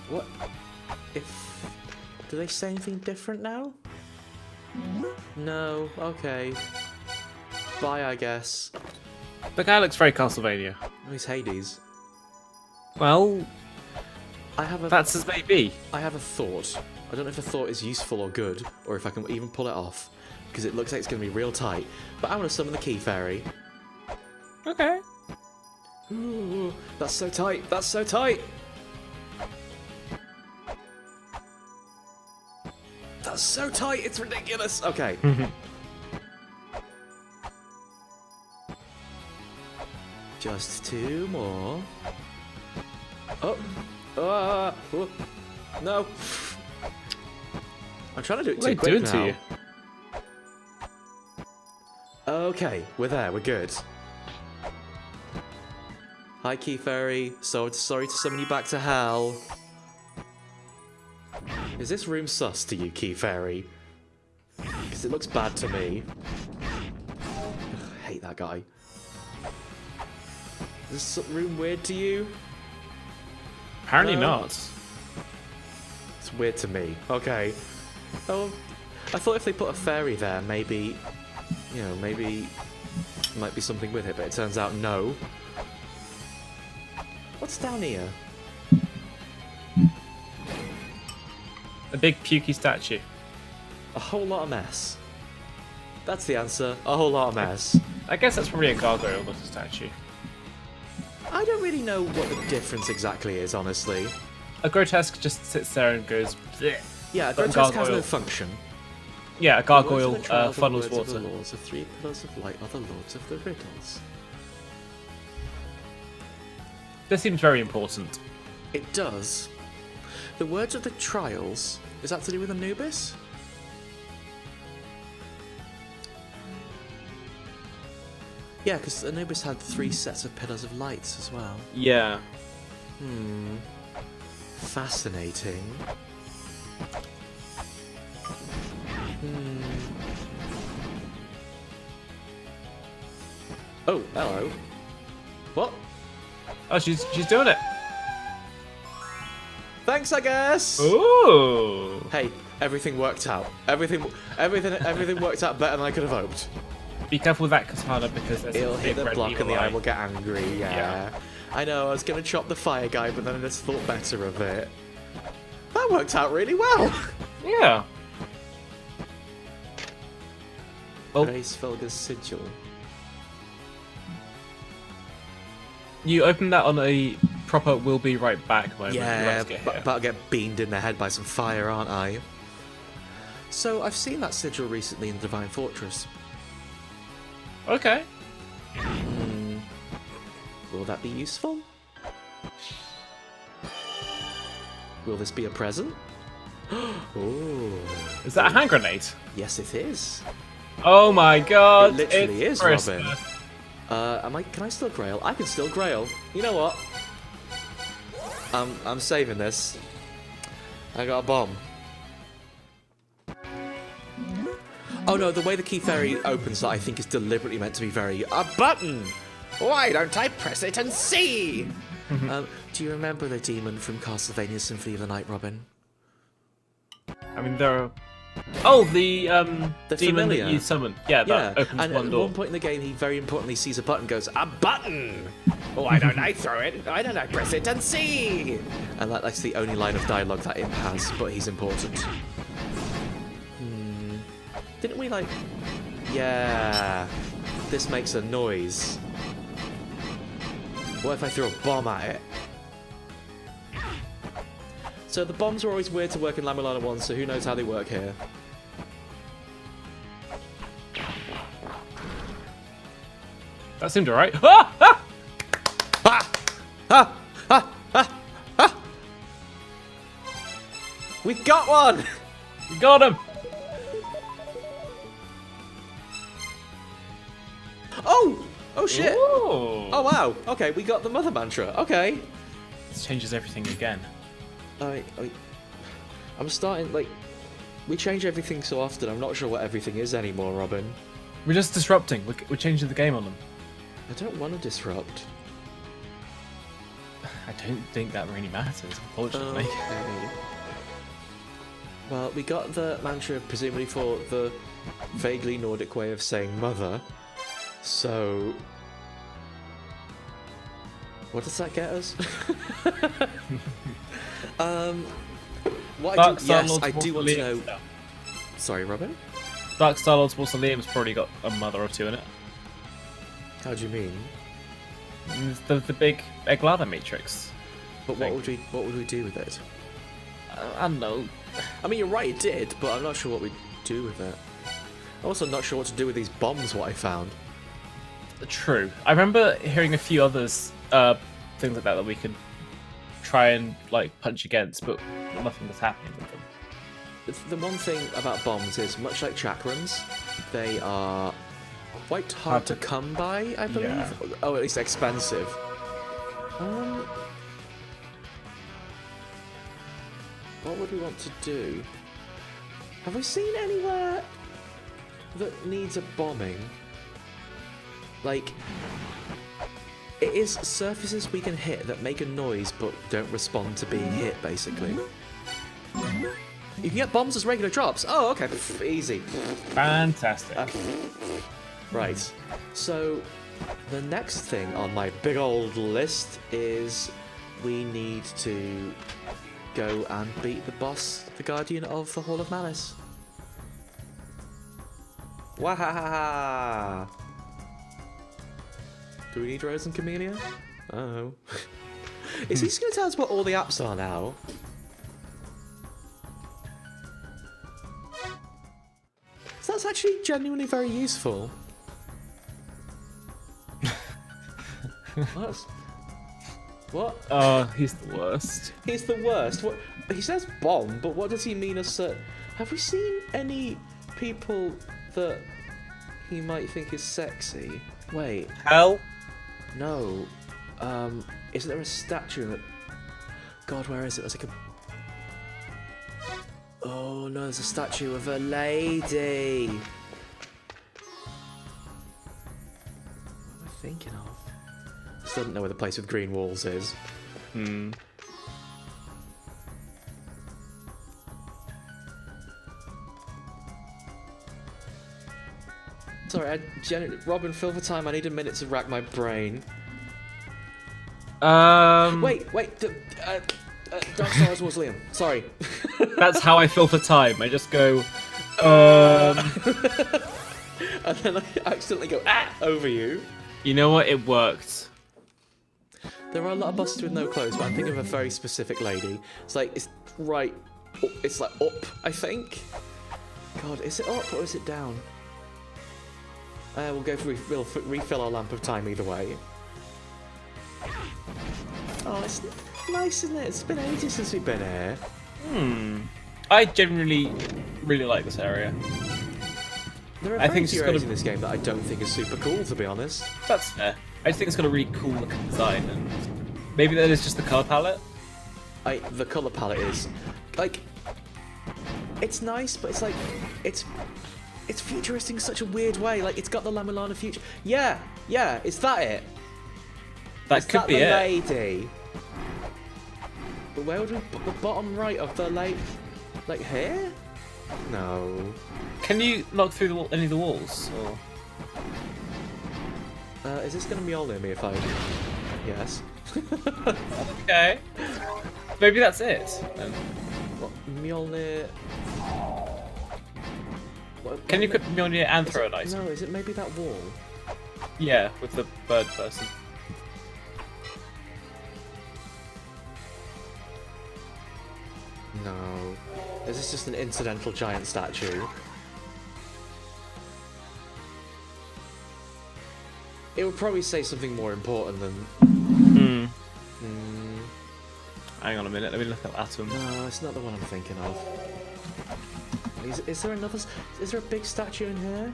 Speaker 1: What if... Do they say anything different now? No, okay. Bye, I guess.
Speaker 2: The guy looks very Castlevania.
Speaker 1: Oh, he's Hades.
Speaker 2: Well,
Speaker 1: That's
Speaker 2: his baby.
Speaker 1: I have a thought. I don't know if the thought is useful or good, or if I can even pull it off, because it looks like it's going to be real tight. But I want to summon the Key Fairy.
Speaker 2: Okay.
Speaker 1: Ooh, that's so tight. That's so tight. That's so tight. It's ridiculous. Okay. Just 2 more. Oh. Oh. No. I'm trying to do it
Speaker 2: What are
Speaker 1: too
Speaker 2: they
Speaker 1: quick
Speaker 2: doing
Speaker 1: now.
Speaker 2: to you?
Speaker 1: Okay, we're there. We're good. Hi, Key Fairy. So sorry to summon you back to hell. Is this room sus to you, Key Fairy? Because it looks bad to me. Ugh, I hate that guy. Is this room weird to you?
Speaker 2: Apparently
Speaker 1: No.
Speaker 2: not.
Speaker 1: It's weird to me. Okay. Oh, I thought if they put a fairy there, maybe, you know, maybe might be something with it, but it turns out no. What's down here?
Speaker 2: A big pukey statue.
Speaker 1: A whole lot of mess. That's the answer. A whole lot of mess.
Speaker 2: I guess that's probably a gargoyle, not a statue.
Speaker 1: I don't really know what the difference exactly is, honestly.
Speaker 2: A grotesque just sits there and goes. Bleh.
Speaker 1: Yeah, a
Speaker 2: But a
Speaker 1: grotesque has no
Speaker 2: gargoyle-
Speaker 1: function.
Speaker 2: Yeah, a
Speaker 1: The words of
Speaker 2: gargoyle
Speaker 1: the trials are the
Speaker 2: funnels
Speaker 1: words of
Speaker 2: water.
Speaker 1: the laws, the 3 pillars of light are the lords of the riddles.
Speaker 2: This seems very important.
Speaker 1: It does. The words of the trials, is that to do with Anubis? Yeah, because Anubis had 3 sets of pillars of lights as well.
Speaker 2: Yeah.
Speaker 1: Fascinating. Oh, hello. What?
Speaker 2: Oh, she's doing it.
Speaker 1: Thanks, I guess.
Speaker 2: Ooh.
Speaker 1: Hey, everything worked out. Everything worked out better than I could have hoped.
Speaker 2: Be careful with that katana because there's
Speaker 1: It'll
Speaker 2: a
Speaker 1: hit
Speaker 2: big
Speaker 1: the
Speaker 2: red
Speaker 1: block and
Speaker 2: evil
Speaker 1: the eye
Speaker 2: eye.
Speaker 1: will get angry, yeah. I know, I was going to chop the fire guy, but then I just thought better of it. That worked out really well.
Speaker 2: Yeah. Well,
Speaker 1: Grace Felga's sigil.
Speaker 2: you opened that on a proper "we'll be right back" moment. You're
Speaker 1: Yeah,
Speaker 2: about to get hit.
Speaker 1: about to get beamed in the head by some fire, aren't I? So, I've seen that sigil recently in the Divine Fortress.
Speaker 2: Okay.
Speaker 1: Will that be useful? Will this be a present? Oh,
Speaker 2: Is that a hand grenade?
Speaker 1: yes, it is.
Speaker 2: Oh my god!
Speaker 1: It literally
Speaker 2: it's
Speaker 1: is,
Speaker 2: Christmas.
Speaker 1: Robin. Can I still grail? I can still grail. You know what? I'm saving this. I got a bomb. Oh no, the way the Key Fairy opens that I think is deliberately meant to be very... A button! Why don't I press it and see? Do you remember the demon from Castlevania Symphony of the Night, Robin?
Speaker 2: I mean, there are. Oh, the
Speaker 1: The
Speaker 2: demon
Speaker 1: familiar.
Speaker 2: that you summon. Yeah, that opens
Speaker 1: and
Speaker 2: one
Speaker 1: at
Speaker 2: door.
Speaker 1: one point in the game, he very importantly sees a button, goes, a button! Why don't I throw it? Why don't I press it and see? And that's the only line of dialogue that Imp has, but he's important. Didn't we, like... Yeah... This makes a noise. What if I throw a bomb at it? So the bombs are always weird to work in La Mulana 1, so who knows how they work here.
Speaker 2: That seemed alright. Ah! Ah!
Speaker 1: Ha! Ha! Ha! Ha! Ha! We got one!
Speaker 2: You got him!
Speaker 1: Oh! Oh shit!
Speaker 2: Ooh.
Speaker 1: Oh wow! Okay, we got the mother mantra. Okay.
Speaker 2: This changes everything again.
Speaker 1: I'm starting, like... We change everything so often, I'm not sure what everything is anymore, Robin.
Speaker 2: We're just disrupting. We're changing the game on them.
Speaker 1: I don't want to disrupt.
Speaker 2: I don't think that really matters, unfortunately.
Speaker 1: Okay. Well, we got the mantra presumably for the vaguely Nordic way of saying mother. So, what does that get us? What I do, yes, I do want to know. Sorry, Robin?
Speaker 2: Dark Star-Lord's Mausoleum's probably got a mother or two in it.
Speaker 1: How do you mean?
Speaker 2: It's the big Eglada matrix.
Speaker 1: But what would we do with it?
Speaker 2: I don't know.
Speaker 1: I mean, you're right, it did, but I'm not sure what we'd do with it. I'm also not sure what to do with these bombs, what I found.
Speaker 2: True. I remember hearing a few others, things like that we could try and like punch against, but nothing was happening with them.
Speaker 1: The one thing about bombs is, much like chakrams, they are quite hard to come by, I believe.
Speaker 2: Yeah.
Speaker 1: Oh, at least expensive. What would we want to do? Have we seen anywhere that needs a bombing? Like, it is surfaces we can hit that make a noise but don't respond to being hit, basically. You can get bombs as regular drops. Oh, okay. Easy.
Speaker 2: Fantastic.
Speaker 1: Right. So, the next thing on my big old list is we need to go and beat the boss, the Guardian of the Hall of Malice. Wahaha! Do we need Rose and Camellia? Oh. Is he just going to tell us what all the apps are now? So that's actually genuinely very useful. What? What?
Speaker 2: Oh, he's the worst.
Speaker 1: He's the worst. What? He says bomb, but what does he mean as such? Have we seen any people that he might think is sexy? Wait.
Speaker 2: Hell?
Speaker 1: No. Isn't there a statue that... God, where is it? There's like a... Oh no, there's a statue of a lady. What am I thinking of? I still don't know where the place with green walls is. Sorry, Robin, fill the time. I need a minute to rack my brain. Wait. Dark Star's Mausoleum. Sorry.
Speaker 2: That's how I fill for time. I just go,
Speaker 1: And then I accidentally go over you.
Speaker 2: You know what? It worked.
Speaker 1: There are a lot of bosses with no clothes, but I'm thinking of a very specific lady. It's like, it's right. It's like up, I think. God, is it up or is it down? We'll go for refill our lamp of time either way. Oh, it's nice, isn't it? It's been ages since we've been here.
Speaker 2: I generally really like this area.
Speaker 1: There are very few areas in this game that I don't think is super cool, to be honest.
Speaker 2: That's fair. I just think it's got a really cool looking design, and maybe that is just the colour palette.
Speaker 1: The colour palette is like, it's nice, but it's like it's futuristic in such a weird way. Like, it's got the Mulana future. Yeah, is that it?
Speaker 2: That could be it.
Speaker 1: Lady. But where would we put the bottom right of the lake? Like here? No.
Speaker 2: Can you knock through any of the walls? Or...
Speaker 1: Is this gonna Mjolnir me if I? Yes.
Speaker 2: Okay. Maybe that's it. Then.
Speaker 1: What, Mjolnir?
Speaker 2: Can you put Mjolnir and throw an item?
Speaker 1: No, is it maybe that wall?
Speaker 2: Yeah, with the bird person.
Speaker 1: No. Is this just an incidental giant statue? It would probably say something more important than...
Speaker 2: Hang on a minute, let me look at Atom.
Speaker 1: No, it's not the one I'm thinking of. Is there another... Is there a big statue in here?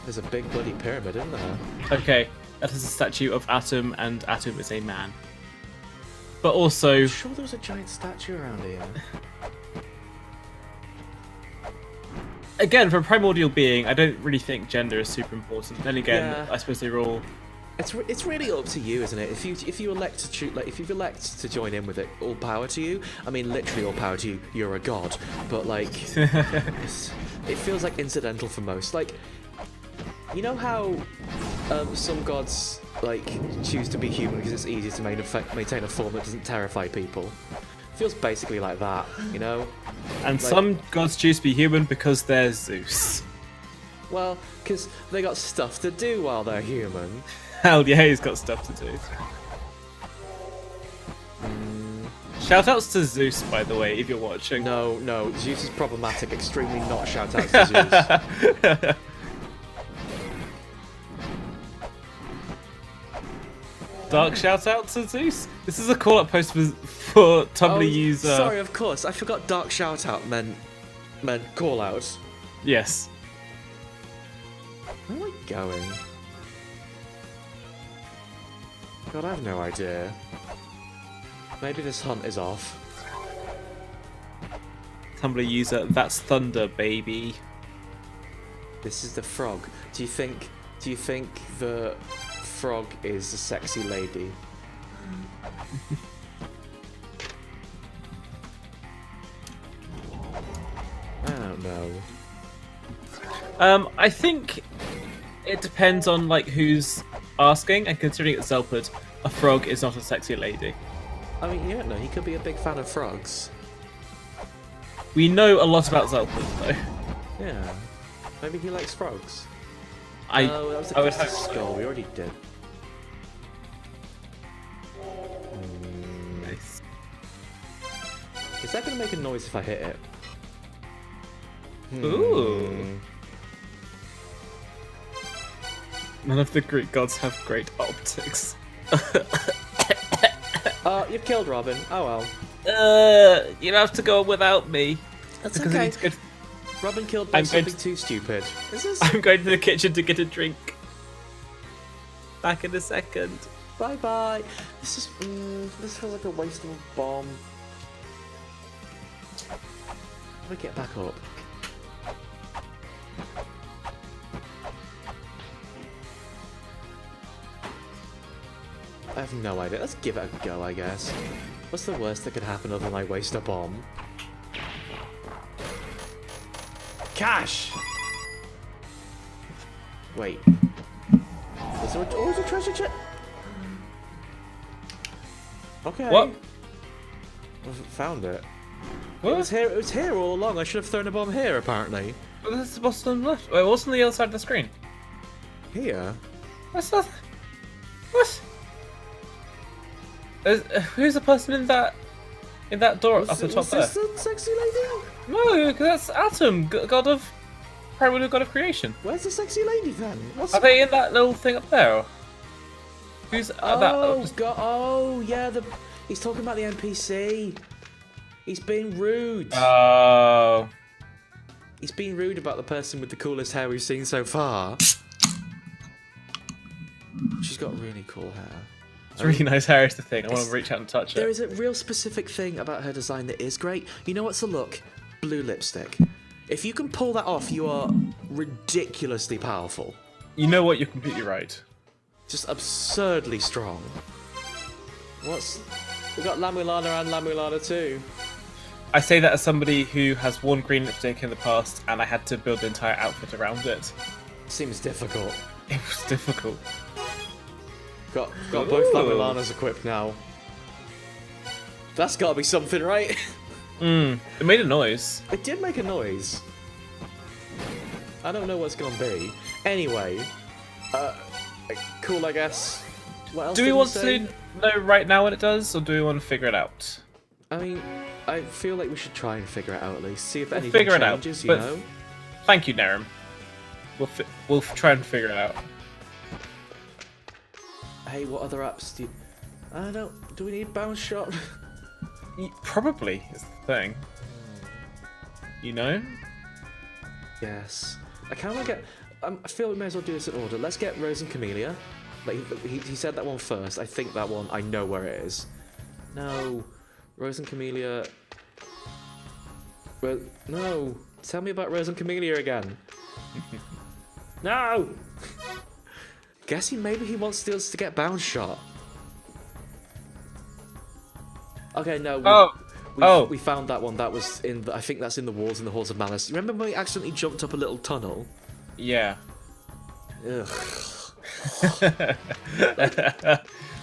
Speaker 1: There's a big bloody pyramid, isn't there?
Speaker 2: Okay, that is a statue of Atom, and Atom is a man. but also
Speaker 1: I'm sure there was a giant statue around here.
Speaker 2: again, for a primordial being, I don't really think gender is super important. Then again,
Speaker 1: Yeah.
Speaker 2: I suppose they were all.
Speaker 1: It's really up to you, isn't it? If you elect to choose, like, if you elect to join in with it, all power to you. I mean, literally all power to you. You're a god, but like, it feels like incidental for most. Like, you know how some gods like choose to be human because it's easier to maintain a form that doesn't terrify people. Feels basically like that, you know.
Speaker 2: And
Speaker 1: like,
Speaker 2: some gods choose to be human because they're Zeus.
Speaker 1: Well, because they got stuff to do while they're human.
Speaker 2: Hell yeah, he's got stuff to do. Shoutouts to Zeus, by the way, if you're watching.
Speaker 1: No, Zeus is problematic. Extremely not shoutouts to Zeus.
Speaker 2: Dark shoutouts to Zeus? This is a call-up post for Tumblr user.
Speaker 1: Sorry, of course. I forgot dark shoutout meant call out.
Speaker 2: Yes.
Speaker 1: Where am I going? God, I have no idea. Maybe this hunt is off.
Speaker 2: Tumblr user, that's thunder, baby.
Speaker 1: This is the frog. Do you think the frog is a sexy lady? I don't know.
Speaker 2: I think it depends on like who's asking, and considering it's Zelpud, a frog is not a sexy lady.
Speaker 1: I mean, you don't know. He could be a big fan of frogs.
Speaker 2: We know a lot about Zelpud, though.
Speaker 1: Yeah. Maybe he likes frogs.
Speaker 2: I
Speaker 1: Oh, that was the
Speaker 2: would
Speaker 1: crystal
Speaker 2: hope so.
Speaker 1: skull. We already did.
Speaker 2: Nice.
Speaker 1: Is that going to make a noise if I hit it?
Speaker 2: Ooh. None of the Greek gods have great optics.
Speaker 1: Oh, you've killed Robin. Oh well.
Speaker 2: You have to go without me.
Speaker 1: That's
Speaker 2: Because I
Speaker 1: okay.
Speaker 2: need to go
Speaker 1: Robin killed by
Speaker 2: I'm going
Speaker 1: something too stupid. Is this?
Speaker 2: I'm going to the kitchen to get a drink. Back in a second.
Speaker 1: Bye bye. This is. This feels like a waste of a bomb. How do I get back up? I have no idea. Let's give it a go, I guess. What's the worst that could happen other than I waste a bomb? Cash! Wait. Is there always a treasure chest? Okay.
Speaker 2: What?
Speaker 1: I found it.
Speaker 2: What?
Speaker 1: It was here all along. I should have thrown a bomb here, apparently.
Speaker 2: Well, this is what's on the left. Wait, what's on the other side of the screen?
Speaker 1: Here?
Speaker 2: That's not. What? Who's the person in that door up the top
Speaker 1: was
Speaker 2: there?
Speaker 1: this the sexy lady?
Speaker 2: No, because that's Atom, god of primordial god of creation.
Speaker 1: Where's the sexy lady then? What's
Speaker 2: Are they in that little thing up there? Or? Who's that?
Speaker 1: Oh, God. Oh, yeah. He's talking about the NPC. He's being rude.
Speaker 2: Oh.
Speaker 1: He's being rude about the person with the coolest hair we've seen so far. She's got really cool hair.
Speaker 2: It's really nice hair is the thing. I want to reach out and touch
Speaker 1: There
Speaker 2: it.
Speaker 1: is a real specific thing about her design that is great. You know what's the look? Blue lipstick. If you can pull that off, you are ridiculously powerful.
Speaker 2: You know what? You're completely right.
Speaker 1: Just absurdly strong. We got La Mulana and La Mulana too.
Speaker 2: I say that as somebody who has worn green lipstick in the past, and I had to build the entire outfit around it.
Speaker 1: Seems difficult.
Speaker 2: It was difficult.
Speaker 1: Got both La Mulanas equipped now. That's gotta be something, right?
Speaker 2: It made a noise.
Speaker 1: It did make a noise. I don't know what's gonna be. Anyway, cool, I guess. What else
Speaker 2: Do we
Speaker 1: did he
Speaker 2: want
Speaker 1: say?
Speaker 2: to know right now what it does, or do we want to figure it out?
Speaker 1: I mean, I feel like we should try and figure it out at least. See if anything
Speaker 2: figure it out,
Speaker 1: changes, you
Speaker 2: but-
Speaker 1: know?
Speaker 2: Thank you, Narum. We'll try and figure it out.
Speaker 1: Hey, what other apps do you... I don't... Do we need bounce shot?
Speaker 2: Probably is the thing. You know?
Speaker 1: Yes. I kind of get... I feel we may as well do this in order. Let's get Rose and Camellia. Like, he said that one first. I think that one, I know where it is. No. Rose and Camellia. No. Tell me about Rose and Camellia again. No! Guessing maybe he wants us to get bounce shot. Okay, no. We found that one. That was in. I think that's in the walls in the Halls of Malice. Remember when we accidentally jumped up a little tunnel?
Speaker 2: Yeah.
Speaker 1: Ugh.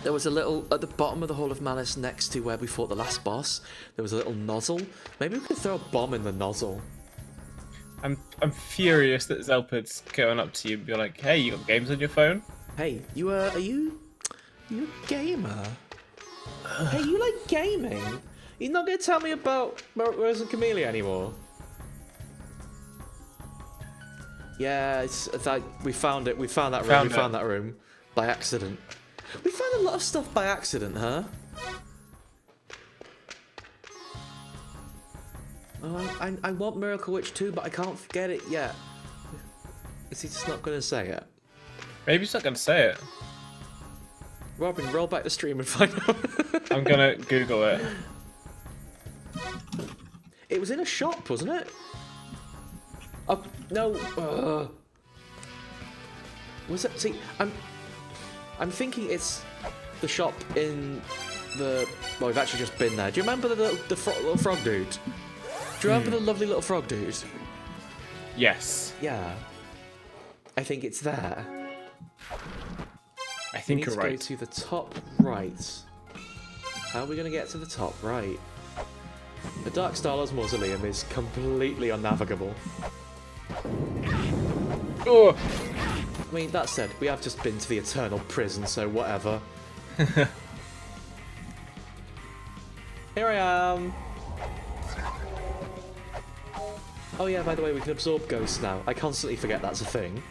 Speaker 1: There was a little at the bottom of the Hall of Malice next to where we fought the last boss. There was a little nozzle. Maybe we could throw a bomb in the nozzle.
Speaker 2: I'm furious that Zelpid's going up to you and be like, "Hey, you got games on your phone?"
Speaker 1: Hey, you are you a gamer? Hey, you like gaming? You're not gonna tell me about Rose and Camellia anymore? Yeah, it's like we found it. We found that room. We found that room by accident. We found a lot of stuff by accident, huh? Oh, I want Miracle Witch too, but I can't get it yet. Is he just not gonna say it?
Speaker 2: Maybe he's not gonna say it.
Speaker 1: Robin, roll back the stream and find out.
Speaker 2: I'm gonna Google it.
Speaker 1: It was in a shop, wasn't it? Oh no. Was it? See, I'm thinking it's the shop in the. Well, we've actually just been there. Do you remember the little frog dude? Do you remember the lovely little frog dude?
Speaker 2: Yes.
Speaker 1: Yeah. I think it's there.
Speaker 2: I think you're right.
Speaker 1: Go to the top right. How are we going to get to the top right? The Dark Starlord's Mausoleum is completely unnavigable.
Speaker 2: Oh!
Speaker 1: I mean, that said, we have just been to the Eternal Prison, so whatever. Here I am! Oh yeah, by the way, we can absorb ghosts now. I constantly forget that's a thing.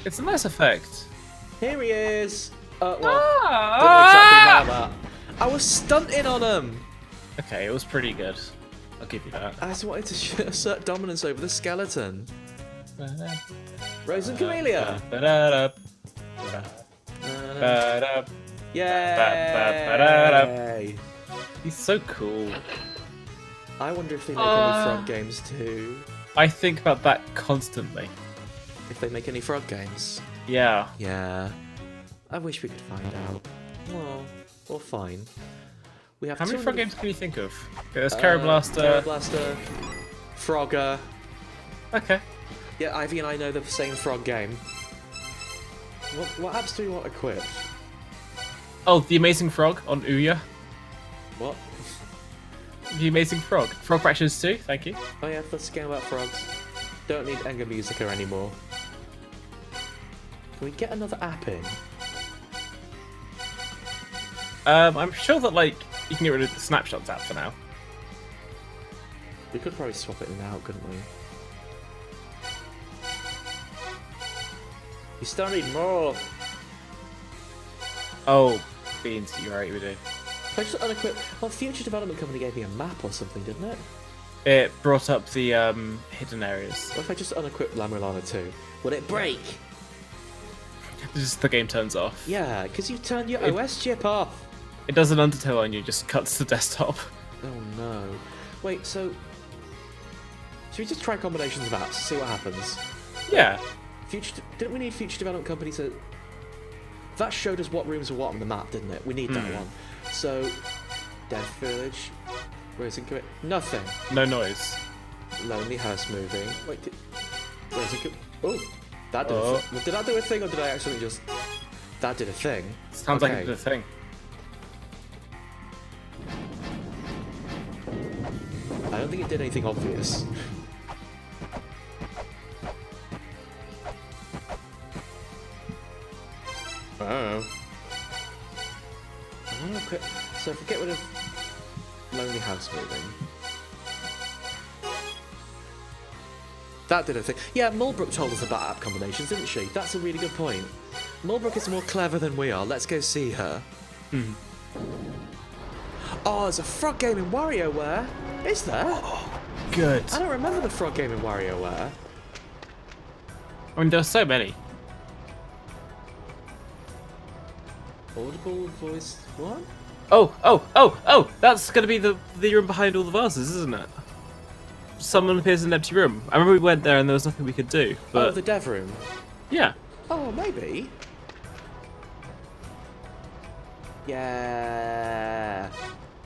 Speaker 2: It's a nice effect.
Speaker 1: Here he is! Well, don't exactly know that. I was stunting on him!
Speaker 2: Okay, it was pretty good. I'll give you that.
Speaker 1: I just wanted to assert dominance over the skeleton. Rose and Camellia! Yay!
Speaker 2: He's so cool.
Speaker 1: I wonder if they make any frog games too.
Speaker 2: I think about that constantly.
Speaker 1: If they make any frog games.
Speaker 2: Yeah.
Speaker 1: Yeah. I wish we could find out. Well, fine. We have
Speaker 2: How many frog games can you think of? Okay, there's Carablaster.
Speaker 1: Carablaster. Frogger.
Speaker 2: Okay.
Speaker 1: Yeah, Ivy and I know the same frog game. What apps do we want equipped?
Speaker 2: Oh, the Amazing Frog on Ouya.
Speaker 1: What?
Speaker 2: The Amazing Frog. Frog Fractions 2, thank you.
Speaker 1: Oh yeah, let's game about frogs. Don't need Enga Musica anymore. Can we get another app in?
Speaker 2: I'm sure that, like, you can get rid of the Snapshots app for now.
Speaker 1: We could probably swap it in and out, couldn't we? You still need more!
Speaker 2: Oh, Beans, you're right, we do.
Speaker 1: I just unequip. Well, Future Development Company gave me a map or something, didn't it?
Speaker 2: It brought up the hidden areas.
Speaker 1: What if I just unequip La Mulana 2? Would it break?
Speaker 2: Just the game turns off.
Speaker 1: Yeah, because you turned your OS chip off.
Speaker 2: It does an Undertale on you, just cuts the desktop.
Speaker 1: Oh no. Wait, so... Should we just try combinations of apps, see what happens?
Speaker 2: Yeah.
Speaker 1: Didn't we need Future Development Company to... That showed us what rooms were what on the map, didn't it? We need that one. So, Death Village, Rose and Camellia, nothing.
Speaker 2: No noise.
Speaker 1: Lonely House Moving. Wait, Rose and Camellia. Oh, that did a thing. Did that do a thing, or did I actually just... That did a thing.
Speaker 2: Sounds like it did a thing.
Speaker 1: I don't think it did anything obvious. Oh. Okay. So if we get rid of Lonely House Moving. That did a thing. Yeah, Mulbrook told us about app combinations, didn't she? That's a really good point. Mulbrook is more clever than we are. Let's go see her. Oh, there's a frog game in WarioWare. Is there?
Speaker 2: Oh, good.
Speaker 1: I don't remember the frog game in WarioWare.
Speaker 2: I mean, there's so many.
Speaker 1: Audible voice... What?
Speaker 2: Oh! That's gonna be the room behind all the vases, isn't it? Someone appears in an empty room. I remember we went there and there was nothing we could do. But
Speaker 1: Oh, the dev room.
Speaker 2: yeah.
Speaker 1: Oh, maybe. Yeah.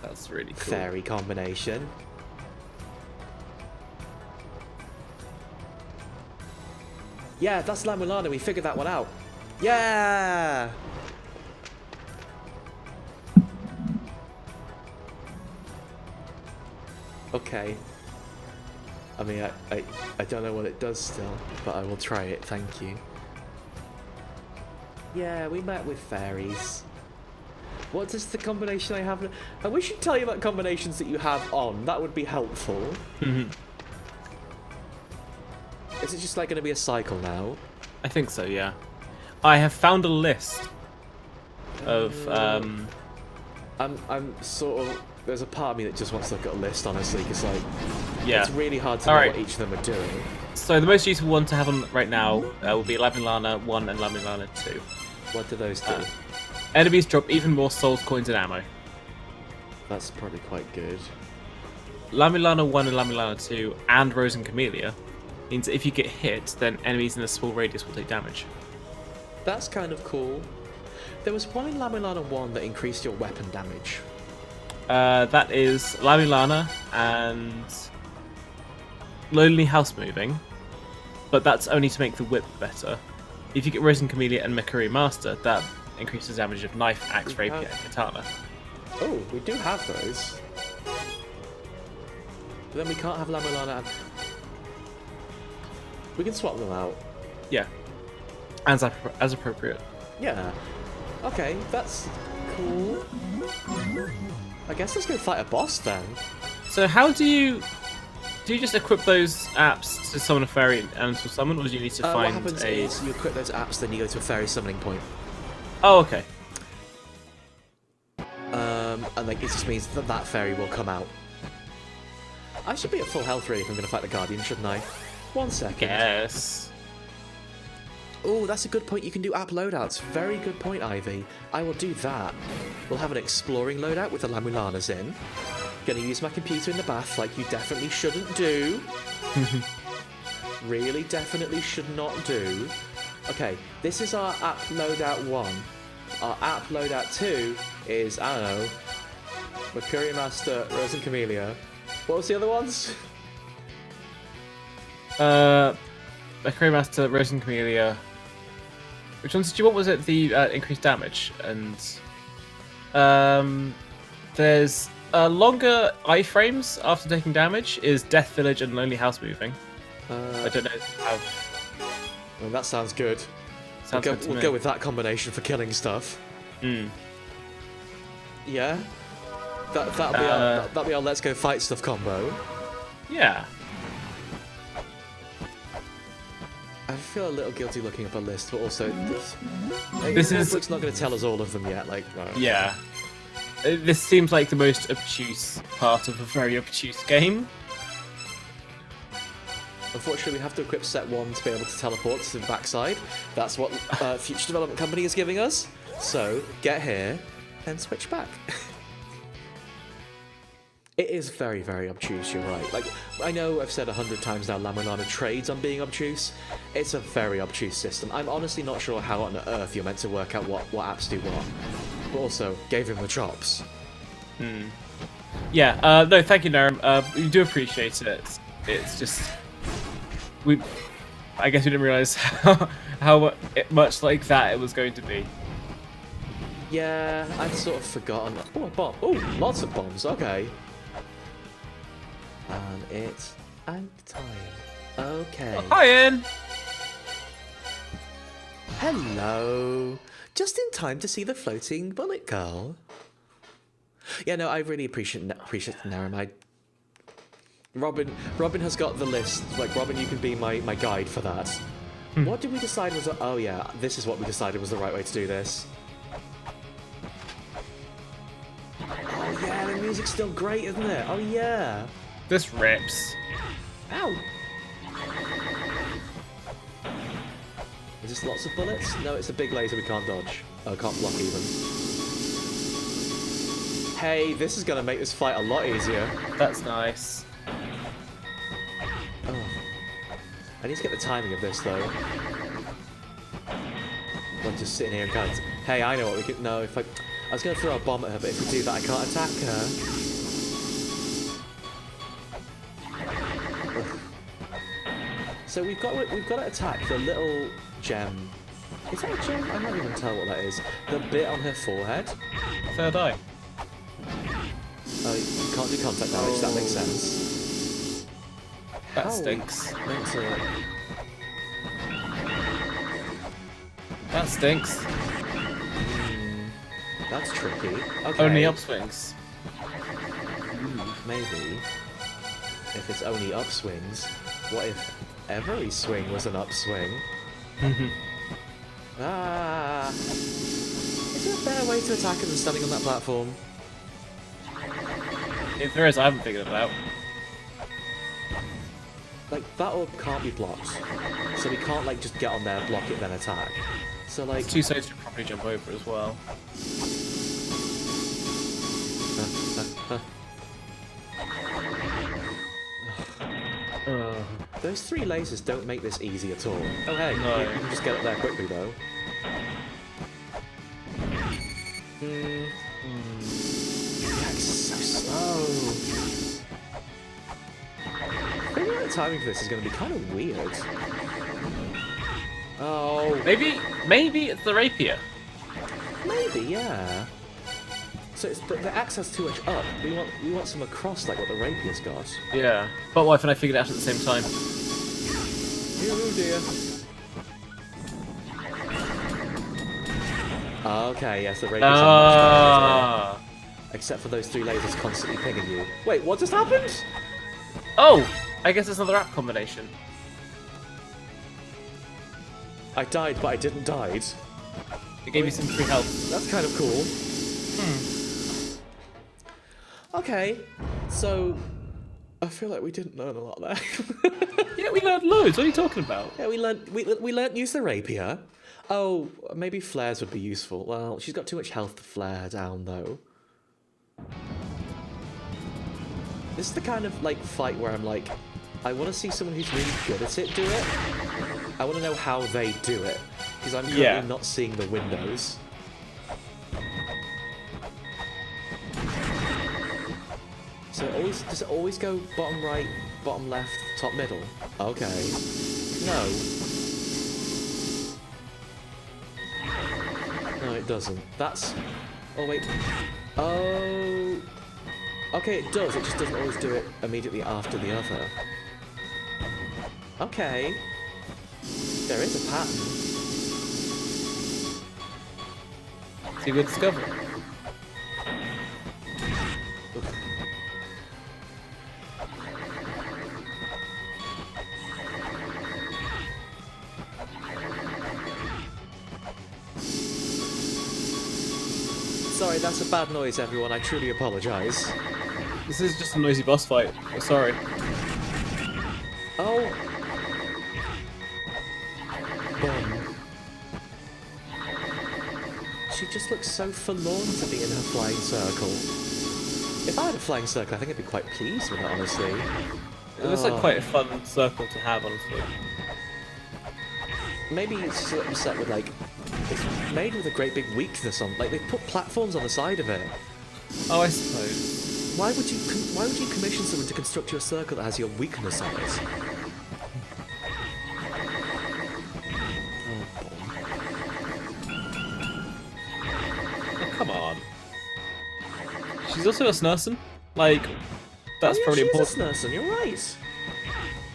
Speaker 2: That's really cool.
Speaker 1: Fairy combination. Yeah, that's La Mulana. We figured that one out. Yeah. Okay. I mean, I don't know what it does still, but I will try it. Thank you. Yeah, we met with fairies. What is the combination I have? And we should tell you about combinations that you have on. That would be helpful.
Speaker 2: Mhm.
Speaker 1: Is it just like going to be a cycle now?
Speaker 2: I think so. Yeah. I have found a list of
Speaker 1: I'm sort of. There's a part of me that just wants to look at a list, honestly, because like,
Speaker 2: yeah.
Speaker 1: it's really hard to know
Speaker 2: Alright.
Speaker 1: what each of them are doing.
Speaker 2: So the most useful one to have on right now will be La Mulana 1 and La Mulana 2.
Speaker 1: What do those do?
Speaker 2: Enemies drop even more souls, coins, and ammo.
Speaker 1: That's probably quite good.
Speaker 2: La Mulana 1 and La Mulana 2 and Rose and Camellia means that if you get hit, then enemies in a small radius will take damage.
Speaker 1: That's kind of cool. There was one in La Mulana 1 that increased your weapon damage.
Speaker 2: That is La Mulana and Lonely House Moving, but that's only to make the whip better. If you get Rose and Camellia and Makuri Master, that increases damage of knife, axe, rapier, and katana.
Speaker 1: Oh, we do have those. But then we can't have La Mulana and... We can swap them out.
Speaker 2: Yeah, as appropriate.
Speaker 1: Yeah. Okay, that's cool. I guess let's go fight a boss then.
Speaker 2: So how do you just equip those apps to summon a fairy and to summon, or do you need to
Speaker 1: What
Speaker 2: find
Speaker 1: happens is you equip those apps, then you go to a fairy summoning point.
Speaker 2: Oh, okay.
Speaker 1: And like it just means that that fairy will come out. I should be at full health really if I'm going to fight the Guardian, shouldn't I? 1 second.
Speaker 2: Yes.
Speaker 1: Oh, that's a good point. You can do app loadouts. Very good point, Ivy. I will do that. We'll have an exploring loadout with the La Mulanas in. Gonna use my computer in the bath like you definitely shouldn't do. Really definitely should not do. Okay, this is our app loadout 1. Our app loadout 2 is, I don't know, Makuri Master, Rose and Camellia. What was the other ones?
Speaker 2: Makuri Master, Rose and Camellia. Which ones did you want? Was it the increased damage? And there's longer iframes after taking damage is Death Village and Lonely House Moving. I don't know how.
Speaker 1: Well, that sounds good.
Speaker 2: Sounds good to
Speaker 1: We'll
Speaker 2: me.
Speaker 1: go with that combination for killing stuff. Yeah. That'll be our let's go fight stuff combo.
Speaker 2: Yeah.
Speaker 1: I feel a little guilty looking up a list, but also
Speaker 2: This is-
Speaker 1: Netflix not going to tell us all of them yet. Like, no.
Speaker 2: Yeah. This seems like the most obtuse part of a very obtuse game.
Speaker 1: Unfortunately, we have to equip set 1 to be able to teleport to the backside. That's what Future Development Company is giving us. So get here and switch back. It is very, very obtuse, you're right. Like, I know I've said 100 times now La Mulana trades on being obtuse. It's a very obtuse system. I'm honestly not sure how on earth you're meant to work out what apps do what. But also, gave him the chops.
Speaker 2: Yeah, no, thank you, Narum. We do appreciate it. It's just... I guess we didn't realise how much like that it was going to be.
Speaker 1: Yeah, I'd sort of forgotten. Oh, a bomb. Oh, lots of bombs, okay. And it's out time. Okay.
Speaker 2: Hi, Ian!
Speaker 1: Hello. Just in time to see the floating bullet girl. Yeah, no, I really appreciate Narum. Robin has got the list. Like, Robin, you can be my guide for that. What did we decide was... Oh, yeah, this is what we decided was the right way to do this. Oh, yeah, the music's still great, isn't it? Oh, yeah.
Speaker 2: This rips.
Speaker 1: Ow. Is this lots of bullets? No, it's a big laser we can't dodge. Oh, can't block even. Hey, this is gonna make this fight a lot easier.
Speaker 2: That's nice.
Speaker 1: Oh. I need to get the timing of this though. I'm just sitting here and kind of... Hey, I know what we could... No, if I was going to throw a bomb at her, but if we do that, I can't attack her. Ugh. So we've got to attack the little gem. Is that a gem? I can't even tell what that is. The bit on her forehead.
Speaker 2: Third eye.
Speaker 1: Oh, you can't do contact damage. That makes sense.
Speaker 2: That
Speaker 1: How
Speaker 2: stinks.
Speaker 1: meant to...
Speaker 2: That stinks.
Speaker 1: That's tricky. Okay.
Speaker 2: Only upswings.
Speaker 1: Maybe. If it's only upswings, what if every swing was an upswing? Ah! Is there a better way to attack him than standing on that platform?
Speaker 2: If there is, I haven't figured it out.
Speaker 1: Like, that orb can't be blocked. So we can't, like, just get on there, block it, then attack. So, like...
Speaker 2: Two sides should probably jump over as well.
Speaker 1: Those 3 lasers don't make this easy at all. Oh, hey,
Speaker 2: No.
Speaker 1: you can just get up there quickly, though. Yeah, it's so slow. Figuring out the timing for this is going to be kind of weird. Oh.
Speaker 2: Maybe it's the rapier.
Speaker 1: Maybe, yeah. So it's, the axe has too much up. We want some across like what the rapier's got.
Speaker 2: Yeah. But what if I figured it out at the same time?
Speaker 1: Oh dear. Okay, yes, the rapier's are much better. Except for those 3 lasers constantly pinging you. Wait, what just happened?
Speaker 2: Oh! I guess it's another app combination.
Speaker 1: I died, but I didn't die.
Speaker 2: It gave you some free health.
Speaker 1: That's kind of cool. Okay, so I feel like we didn't learn a lot there.
Speaker 2: Yeah, we learned loads. What are you talking about?
Speaker 1: Yeah, we learned use the rapier. Oh, maybe flares would be useful. Well, she's got too much health to flare down though. This is the kind of like fight where I'm like, I want to see someone who's really good at it do it. I want to know how they do it because I'm currently not seeing the windows. So does it always go bottom right, bottom left, top middle? Okay. No. No, it doesn't. That's... Oh, wait. Oh... Okay, it does. It just doesn't always do it immediately after the other. Okay. There is a pattern.
Speaker 2: See, we discover.
Speaker 1: Sorry, that's a bad noise, everyone. I truly apologise.
Speaker 2: This is just a noisy boss fight. Oh, sorry.
Speaker 1: Oh. Boom. She just looks so forlorn to be in her flying circle. If I had a flying circle, I think I'd be quite pleased with it, honestly.
Speaker 2: It looks like quite a fun circle to have, honestly.
Speaker 1: Maybe it's just upset with, like, it's made with a great big weakness on. Like, they put platforms on the side of it.
Speaker 2: Oh, I suppose.
Speaker 1: Why would you commission someone to construct you a circle that has your weakness on it?
Speaker 2: Oh, come on. She's also a Snursen. Like, that's probably important.
Speaker 1: She's a Snursen, you're right.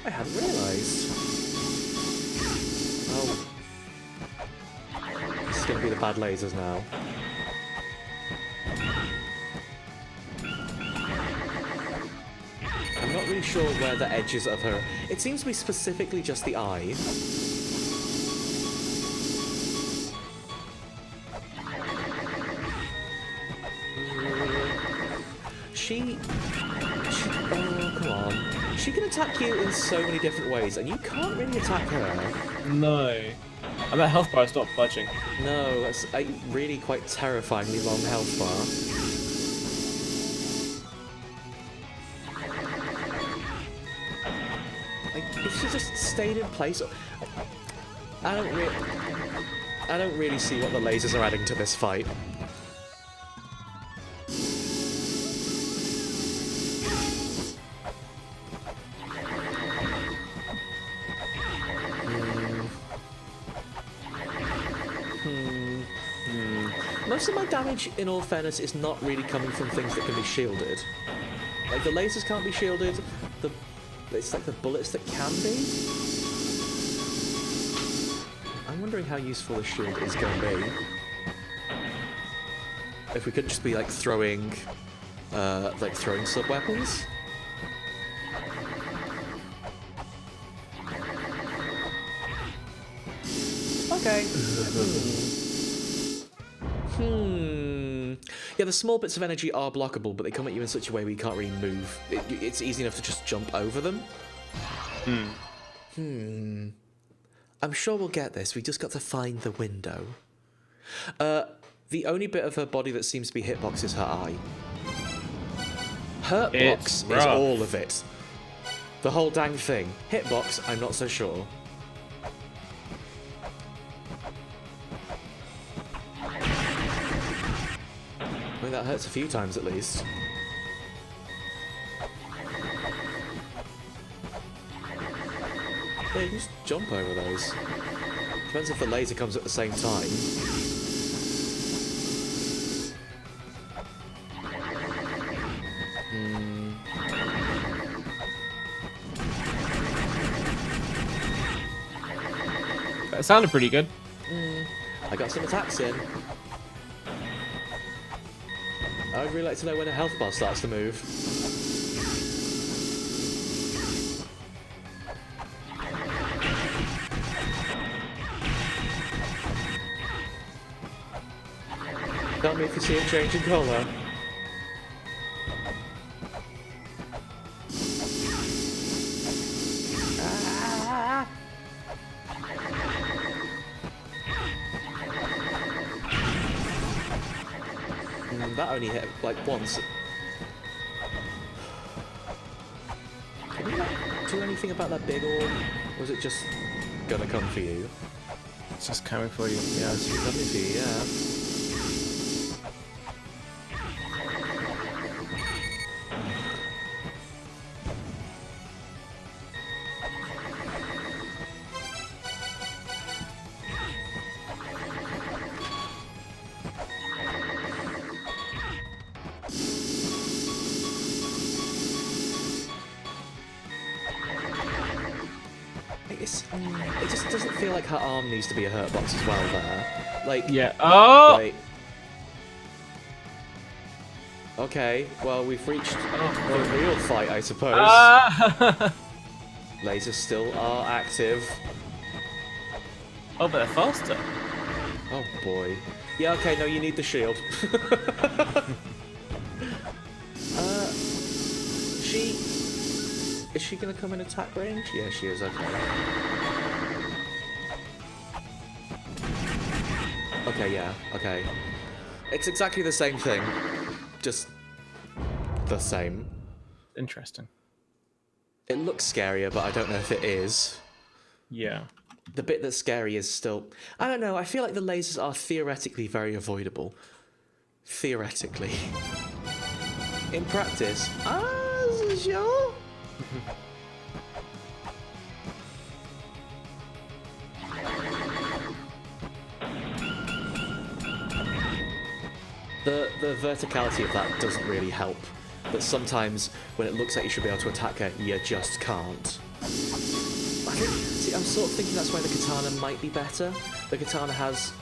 Speaker 1: I hadn't realised. Oh. This is going to be the bad lasers now. I'm not really sure where the edges of her... It seems to be specifically just the eye. She... Oh, come on. She can attack you in so many different ways, and you can't really attack her.
Speaker 2: No. And that health bar is not budging.
Speaker 1: No, that's a really quite terrifyingly long health bar. just stayed in place? I don't really see what the lasers are adding to this fight. Most of my damage, in all fairness, is not really coming from things that can be shielded. Like, the lasers can't be shielded, it's like the bullets that can be. I'm wondering how useful the shield is going to be. If we could just be, like, throwing sub-weapons. Okay. Yeah, the small bits of energy are blockable, but they come at you in such a way where you can't really move. It's easy enough to just jump over them. I'm sure we'll get this. We just got to find the window. The only bit of her body that seems to be hitbox is her eye. Hurtbox is all of it. The whole dang thing. Hitbox, I'm not so sure. I mean, that hurts a few times at least. Yeah, you can just jump over those. Depends if the laser comes at the same time.
Speaker 2: That sounded pretty good.
Speaker 1: I got some attacks in. I would really like to know when a health bar starts to move. Tell me if you see a change in colour. That only hit like once. Can you do anything about that big orb? Or is it just gonna come for you?
Speaker 2: It's just coming for you. Yeah,
Speaker 1: It's coming for you, yeah. It just doesn't feel like her arm needs to be a hurt box as well there. Like,
Speaker 2: yeah. Oh!
Speaker 1: Like, okay, well, we've reached the real fight, I suppose. Lasers still are active.
Speaker 2: Oh, but they're faster.
Speaker 1: Oh boy. Yeah, okay, no, you need the shield. Is she gonna come in attack range? Yeah, she is, okay. Okay, yeah, okay. It's exactly the same thing. Just the same.
Speaker 2: Interesting.
Speaker 1: It looks scarier, but I don't know if it is.
Speaker 2: Yeah.
Speaker 1: The bit that's scary is still... I don't know, I feel like the lasers are theoretically very avoidable. Theoretically. In practice, sure? The verticality of that doesn't really help. But sometimes, when it looks like you should be able to attack her, you just can't. See, I'm sort of thinking that's why the katana might be better. The katana has...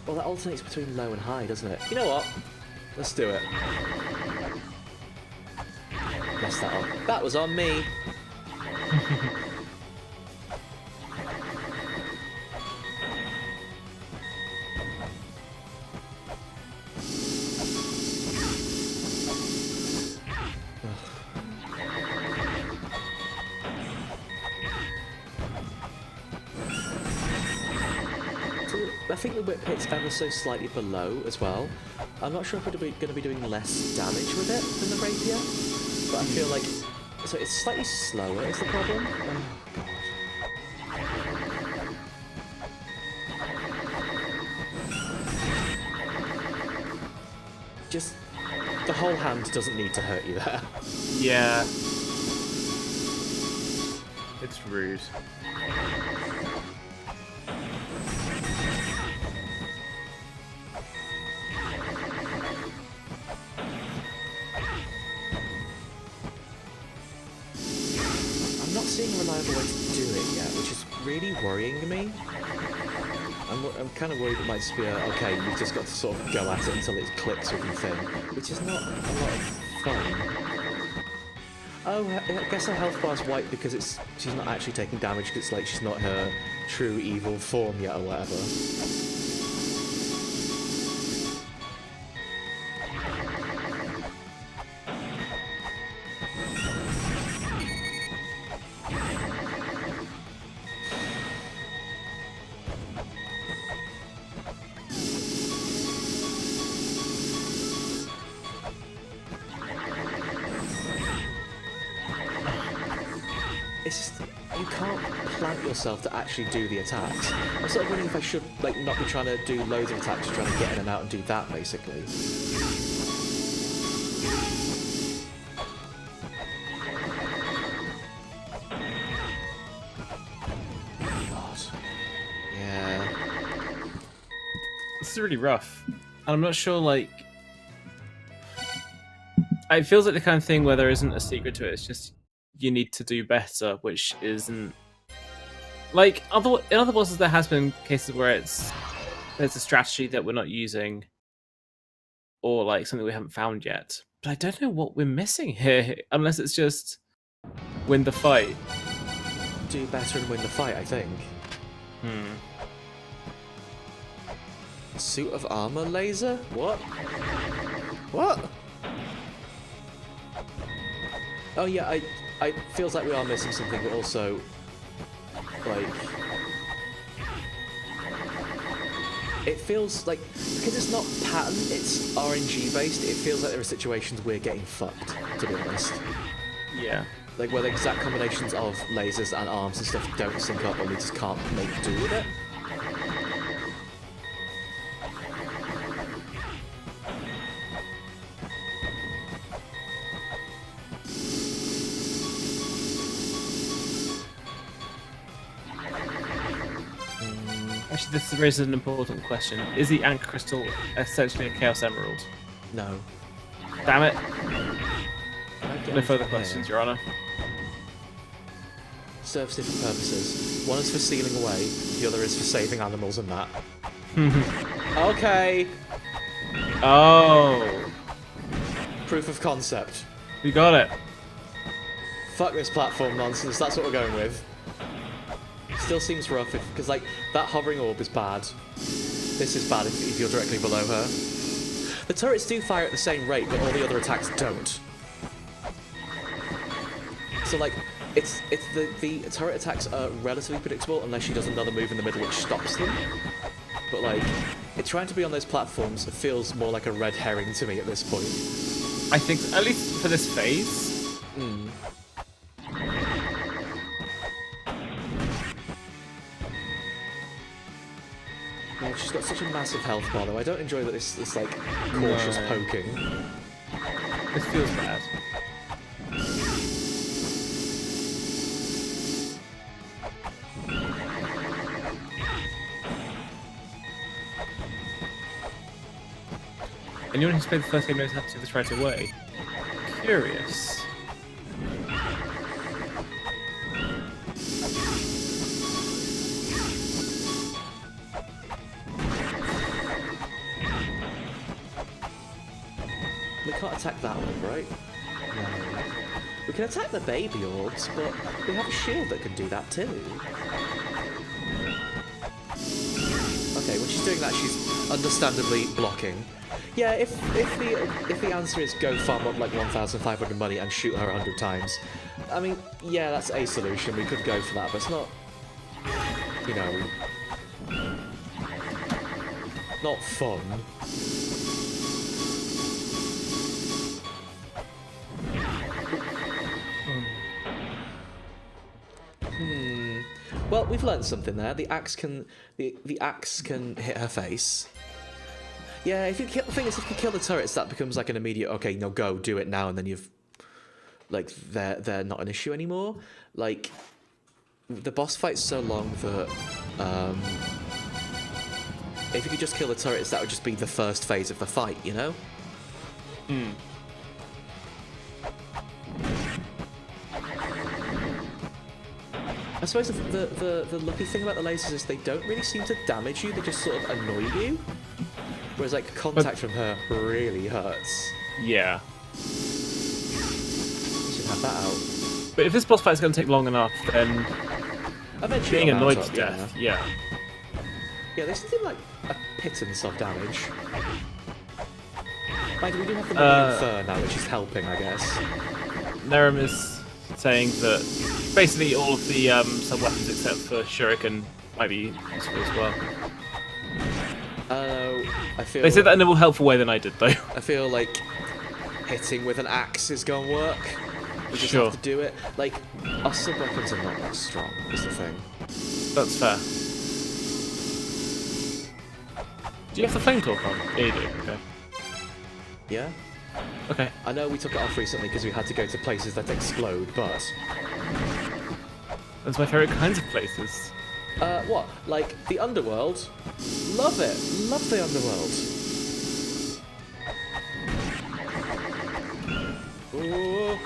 Speaker 1: Well, that alternates between low and high, doesn't it? You know what? Let's do it. Messed that up. That was on me. I think the whip hits ever so slightly below as well. I'm not sure if we're going to be doing less damage with it than the rapier, but I feel like... So it's slightly slower is the problem. Oh, God. just the whole hand doesn't need to hurt you there.
Speaker 2: Yeah. It's rude.
Speaker 1: I'm not seeing a reliable way to do it yet, which is really worrying me. I'm kind of worried it might just be okay, you've just got to sort of go at it until it clicks with your thing, which is not a lot of fun. Oh, I guess her health bar's white because she's not actually taking damage because it's like she's not her true evil form yet or whatever. It's just, you can't plant yourself to actually do the attacks. I'm sort of wondering if I should like not be trying to do loads of attacks, trying to get in and out and do that basically. God. Yeah.
Speaker 2: This is really rough. And I'm not sure, like... It feels like the kind of thing where there isn't a secret to it, it's just you need to do better, which isn't... Like, in other bosses there has been cases where there's a strategy that we're not using, or like something we haven't found yet. But I don't know what we're missing here, unless it's just win the fight.
Speaker 1: Do better and win the fight, I think. Suit of armor laser? What? What? Oh yeah, I feels like we are missing something, but also, like, it feels like, because it's not pattern, it's RNG based, it feels like there are situations we're getting fucked, to be honest.
Speaker 2: Yeah.
Speaker 1: Like where the exact combinations of lasers and arms and stuff don't sync up and we just can't make do with it.
Speaker 2: Actually, this raises an important question. Is the Ankh Crystal essentially a Chaos Emerald?
Speaker 1: No.
Speaker 2: Damn it. No further
Speaker 1: Here.
Speaker 2: questions, Your Honor.
Speaker 1: Serves different purposes. One is for sealing away, the other is for saving animals and that. Okay.
Speaker 2: Oh.
Speaker 1: Proof of concept.
Speaker 2: We got it.
Speaker 1: Fuck this platform nonsense, that's what we're going with. Still seems rough, because like, that hovering orb is bad. This is bad if you're directly below her. The turrets do fire at the same rate, but all the other attacks don't. So like, it's the turret attacks are relatively predictable unless she does another move in the middle which stops them. But like, it's trying to be on those platforms feels more like a red herring to me at this point.
Speaker 2: I think, at least for this phase.
Speaker 1: Oh, she's got such a massive health bar though. I don't enjoy that this like cautious poking.
Speaker 2: This feels bad. Anyone who's played the first game knows how to do this right away. Curious.
Speaker 1: We can't attack that orb, right? No. We can attack the baby orbs, but we have a shield that can do that too. Okay, when she's doing that, she's understandably blocking. Yeah, if the answer is go farm up like 1,500 money and shoot her 100 times, I mean, yeah, that's a solution. We could go for that, but it's not, you know, not fun. Well, we've learned something there. The axe can hit her face. Yeah, if you kill, the thing is, if you kill the turrets, that becomes like an immediate, okay, no, go, do it now, and then you've, like, they're not an issue anymore. Like, the boss fight's so long that, if you could just kill the turrets, that would just be the first phase of the fight, you know?
Speaker 2: Hmm.
Speaker 1: I suppose the lucky thing about the lasers is they don't really seem to damage you, they just sort of annoy you. Whereas, like, contact from her really hurts.
Speaker 2: Yeah.
Speaker 1: You should have that out.
Speaker 2: But if this boss fight is going to take long enough, then
Speaker 1: Eventually
Speaker 2: being
Speaker 1: it'll
Speaker 2: annoyed
Speaker 1: mount
Speaker 2: to
Speaker 1: up,
Speaker 2: death, yeah.
Speaker 1: Yeah, they seem to do, like, a pittance of damage. Mind you, we do have the money in Fur now, which is helping, I guess.
Speaker 2: Nerum is saying that basically all of the sub-weapons except for Shuriken might be useful as well.
Speaker 1: I feel...
Speaker 2: They said that in a more helpful way than I did, though.
Speaker 1: I feel like hitting with an axe is gonna work. We just have to do it. Like, our sub-weapons are not that strong, is the thing.
Speaker 2: That's fair. Do you have the flame talk on? Yeah, you do. Okay.
Speaker 1: Yeah?
Speaker 2: Okay.
Speaker 1: I know we took it off recently because we had to go to places that explode, but...
Speaker 2: That's my favourite kinds of places.
Speaker 1: What? Like, the underworld? Love it! Love the underworld! Ooh.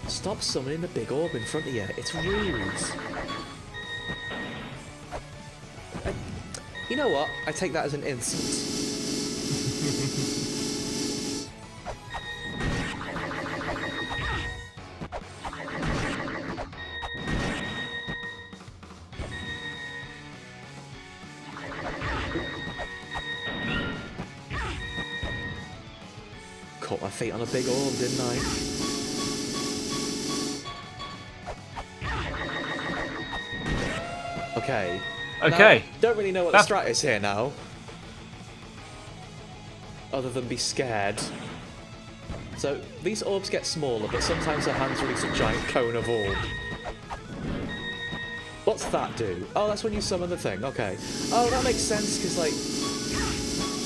Speaker 1: Stop summoning the big orb in front of you. It's rude. You know what? I take that as an insult. Caught my feet on a big orb, didn't I? Okay.
Speaker 2: Okay.
Speaker 1: Now, don't really know what the strat is here now. Other than be scared. So, these orbs get smaller, but sometimes her hands release a giant cone of orb. What's that do? Oh, that's when you summon the thing, okay. Oh, that makes sense, because, like,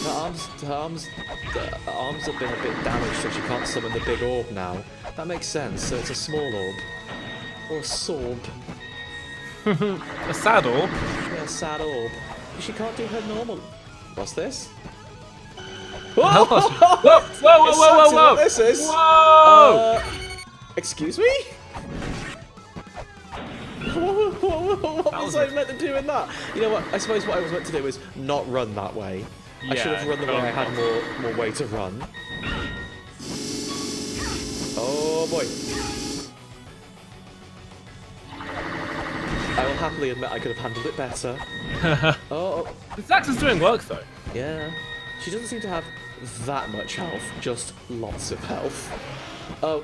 Speaker 1: her arms have been a bit damaged, so she can't summon the big orb now. That makes sense, so it's a small orb. Or a sorb.
Speaker 2: A sad orb?
Speaker 1: Yeah, a sad orb. She can't do her normal... What's this?
Speaker 2: Help us! Whoa! Whoa! Whoa! Whoa! Whoa! Whoa!
Speaker 1: This is...
Speaker 2: Whoa!
Speaker 1: Excuse me? What was I meant to do in that? You know what? I suppose what I was meant to do was not run that way. I should have run the way I had more way to run. Oh boy. I will happily admit I could have handled it better. Oh.
Speaker 2: This axe is doing work though.
Speaker 1: Yeah. She doesn't seem to have that much health, just lots of health. Oh,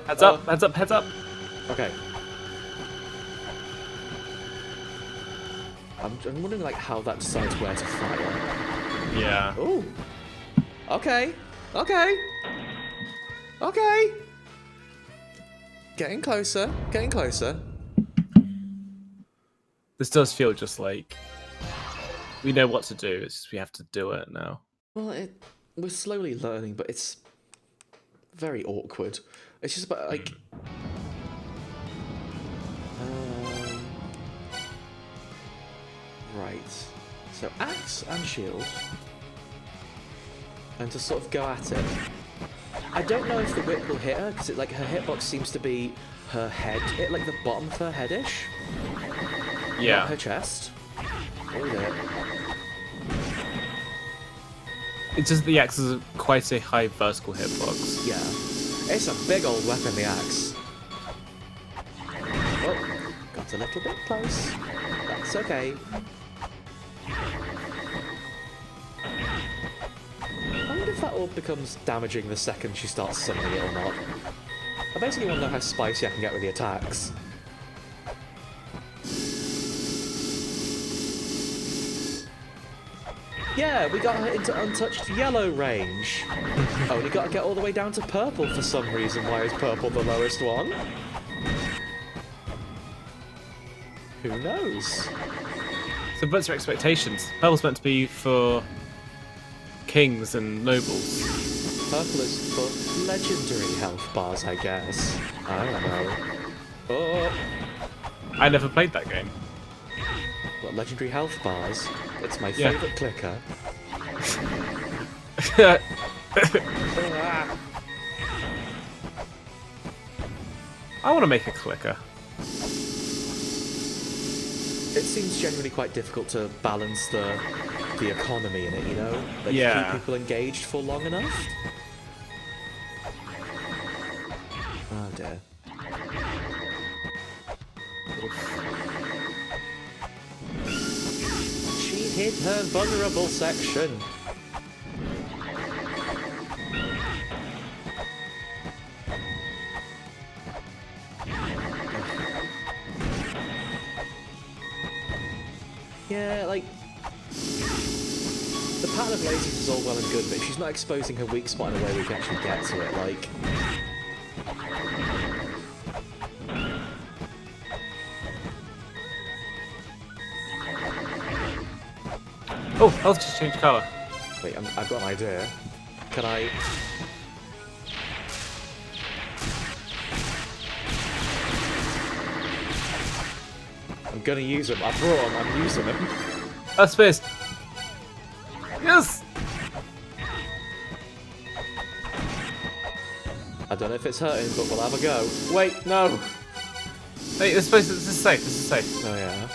Speaker 2: Heads up, heads up, heads up.
Speaker 1: Okay. I'm wondering like how that decides where to fire.
Speaker 2: Yeah.
Speaker 1: Ooh. Okay. Okay. Okay. Getting closer. Getting closer.
Speaker 2: This does feel just like we know what to do. It's just we have to do it now.
Speaker 1: Well, we're slowly learning, but it's very awkward. It's just about like. Right. So axe and shield, and to sort of go at it. I don't know if the whip will hit her because it like her hitbox seems to be her head, like the bottom of her headish.
Speaker 2: Yeah.
Speaker 1: Not her chest. Oh dear.
Speaker 2: It's just the axe is quite a high vertical hitbox.
Speaker 1: Yeah. It's a big old weapon, the axe. Oh, got a little bit close. That's okay. I wonder if that orb becomes damaging the second she starts summoning it or not. I basically want to know how spicy I can get with the attacks. Yeah, we got her into untouched yellow range. Only got to get all the way down to purple for some reason. Why is purple the lowest one? Who knows?
Speaker 2: subverts your expectations. Purple's meant to be for kings and nobles.
Speaker 1: Purple is for legendary health bars, I guess. I don't know. Oh,
Speaker 2: I never played that game.
Speaker 1: what, legendary health bars? It's my
Speaker 2: Yeah.
Speaker 1: favourite clicker. Ah.
Speaker 2: I want to make a clicker.
Speaker 1: It seems generally quite difficult to balance the economy in it, you know? Like,
Speaker 2: Yeah.
Speaker 1: keep people engaged for long enough? Oh dear. She hit her vulnerable section. Yeah, like, the pattern of lasers is all well and good, but if she's not exposing her weak spot in a way we can actually get to it, like...
Speaker 2: Oh, health just changed colour.
Speaker 1: Wait, I've got an idea. Can I... I'm gonna use them. I brought them. I'm using them.
Speaker 2: Space. Yes.
Speaker 1: I don't know if it's hurting, but we'll have a go. Wait, no!
Speaker 2: Hey, this is safe. This is safe.
Speaker 1: Oh, yeah.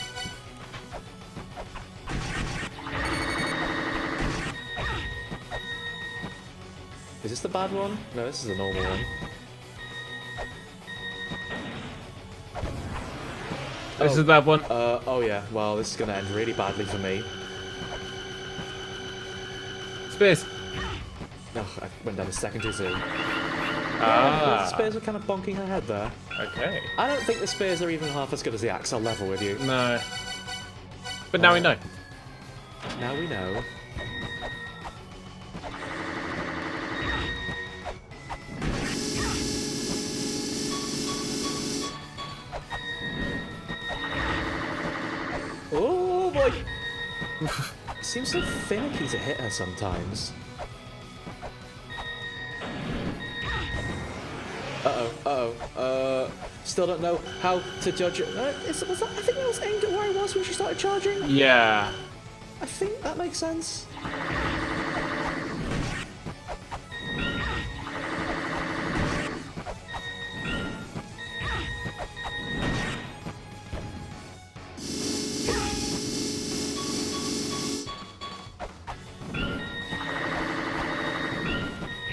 Speaker 1: Is this the bad one? No, this is the normal one.
Speaker 2: This is the bad one.
Speaker 1: Oh yeah, well, this is gonna end really badly for me.
Speaker 2: Space.
Speaker 1: Oh, I went down a second too soon. The
Speaker 2: Ah.
Speaker 1: spears are kind of bonking her head there.
Speaker 2: Okay.
Speaker 1: I don't think the spears are even half as good as the axe, I'll level with you.
Speaker 2: No. But now we know.
Speaker 1: Now we know. Oh boy! Seems so finicky to hit her sometimes. Still don't know how to judge it. Was that, I think that was aimed at where I was when she started charging.
Speaker 2: Yeah.
Speaker 1: I think that makes sense.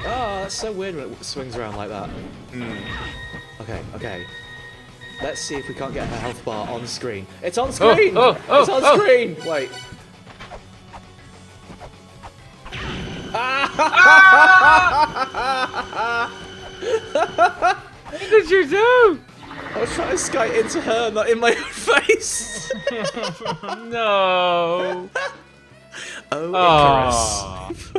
Speaker 1: Oh, that's so weird when it swings around like that. Okay. Let's see if we can't get her health bar on screen. It's on screen! It's on screen! Wait.
Speaker 2: What did you do?
Speaker 1: I was trying to sky into her, not in my own face.
Speaker 2: No.
Speaker 1: Oh, Icarus.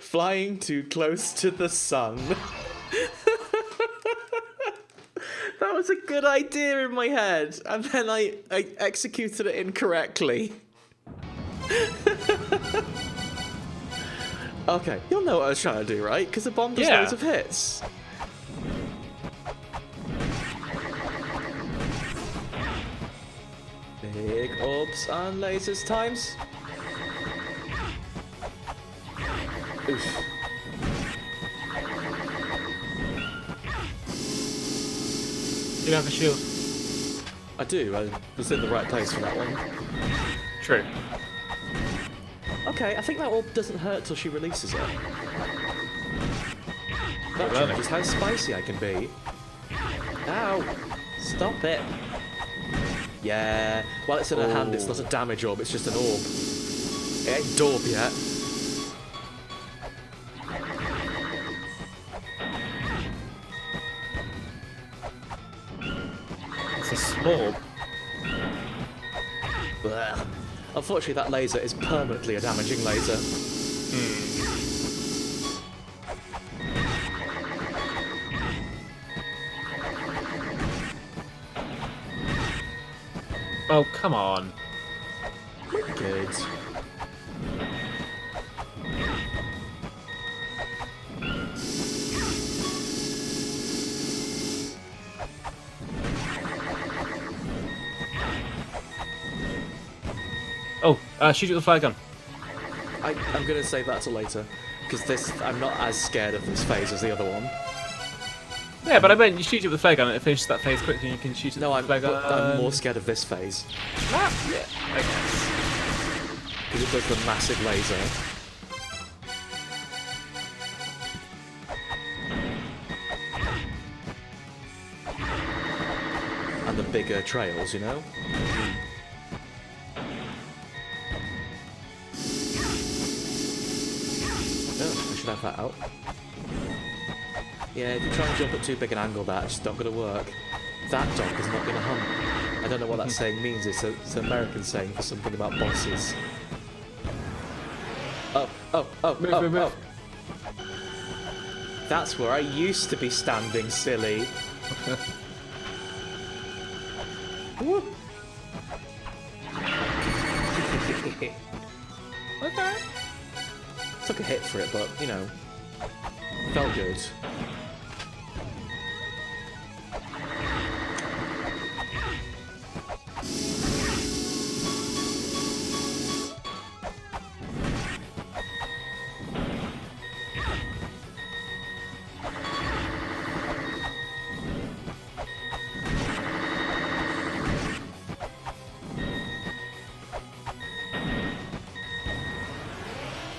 Speaker 1: Flying too close to the sun. That was a good idea in my head, and then I executed it incorrectly. Okay, you'll know what I was trying to do, right? Because the bomb does loads of hits. Big orbs and lasers times. Oof.
Speaker 2: You have a shield.
Speaker 1: I do. I was in the right place for that one.
Speaker 2: True.
Speaker 1: Okay, I think that orb doesn't hurt till she releases it. That
Speaker 2: learning.
Speaker 1: changes how spicy I can be. Ow! Stop it! Yeah. While it's in her hand, it's not a damage orb, it's just an orb. It ain't dorp yet.
Speaker 2: It's a small.
Speaker 1: Blech. Unfortunately, that laser is permanently a damaging laser.
Speaker 2: Oh, come on.
Speaker 1: We're good.
Speaker 2: Oh, shoot with the flare gun.
Speaker 1: I'm gonna save that till later, because I'm not as scared of this phase as the other one.
Speaker 2: Yeah, but I mean, you shoot it with the flare gun and it finishes that phase quickly and you can shoot it
Speaker 1: No,
Speaker 2: with the flare gun.
Speaker 1: I'm more scared of this phase.
Speaker 2: Yeah, I guess.
Speaker 1: Because it does the massive laser. And the bigger trails, you know? Oh, I should have that out. Yeah, if you try and jump at too big an angle, that's just not going to work. That dog is not going to hunt. I don't know what that saying means. It's an American saying for something about bosses. Move. That's where I used to be standing, silly. Woo. Okay. Took a hit for it, but, you know, felt good.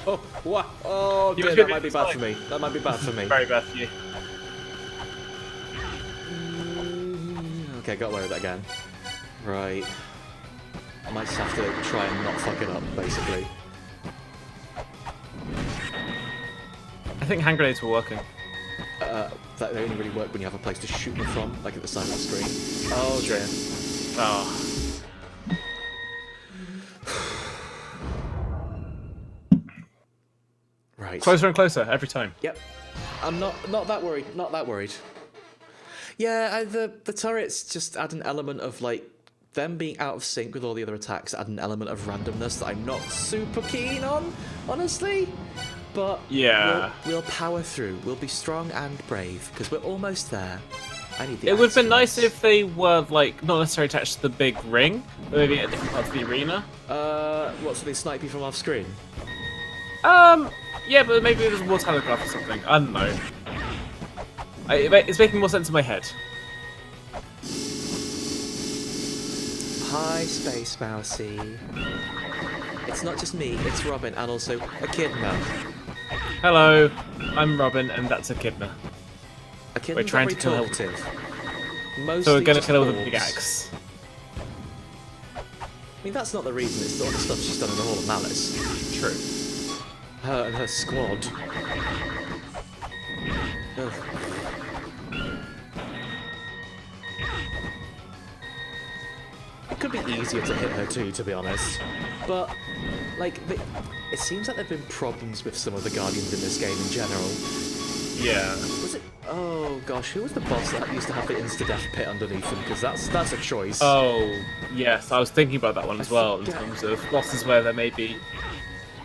Speaker 1: Oh, what? Oh, dear, that might be bad for me. That might be bad for me.
Speaker 2: Very bad for you.
Speaker 1: Okay, got away with that again. Right. I might just have to try and not fuck it up, basically.
Speaker 2: I think hand grenades were working.
Speaker 1: That they only really work when you have a place to shoot them from, like at the side of the screen. Oh dear.
Speaker 2: Oh.
Speaker 1: Right.
Speaker 2: Closer and closer every time.
Speaker 1: Yep. I'm not that worried. Not that worried. Yeah, the turrets just add an element of like them being out of sync with all the other attacks. Add an element of randomness that I'm not super keen on, honestly. But
Speaker 2: yeah,
Speaker 1: we'll power through. We'll be strong and brave because we're almost there. I need the.
Speaker 2: It would have been nice if they were like not necessarily attached to the big ring, but maybe at different parts of the arena.
Speaker 1: What? So they snipe you from off screen?
Speaker 2: Yeah, but maybe there's more telegraph or something. I don't know. It's making more sense in my head.
Speaker 1: Hi, Space Mousy. It's not just me, it's Robin and also Echidna.
Speaker 2: Hello, I'm Robin and that's Echidna.
Speaker 1: Echidna's
Speaker 2: We're trying to
Speaker 1: very
Speaker 2: kill her.
Speaker 1: talkative. Mostly
Speaker 2: So we're gonna
Speaker 1: just
Speaker 2: kill her with a big
Speaker 1: orbs.
Speaker 2: axe.
Speaker 1: I mean, that's not the reason, it's all the stuff she's done in the Hall of Malice.
Speaker 2: True.
Speaker 1: Her and her squad. Ugh. It could be easier to hit her too, to be honest. But, like, it seems like there have been problems with some of the Guardians in this game in general.
Speaker 2: Yeah.
Speaker 1: Was it? Oh gosh, who was the boss that used to have the insta-death pit underneath him? Because that's a choice.
Speaker 2: Oh, yes, I was thinking about that one as well in
Speaker 1: forget.
Speaker 2: terms of bosses where there may be.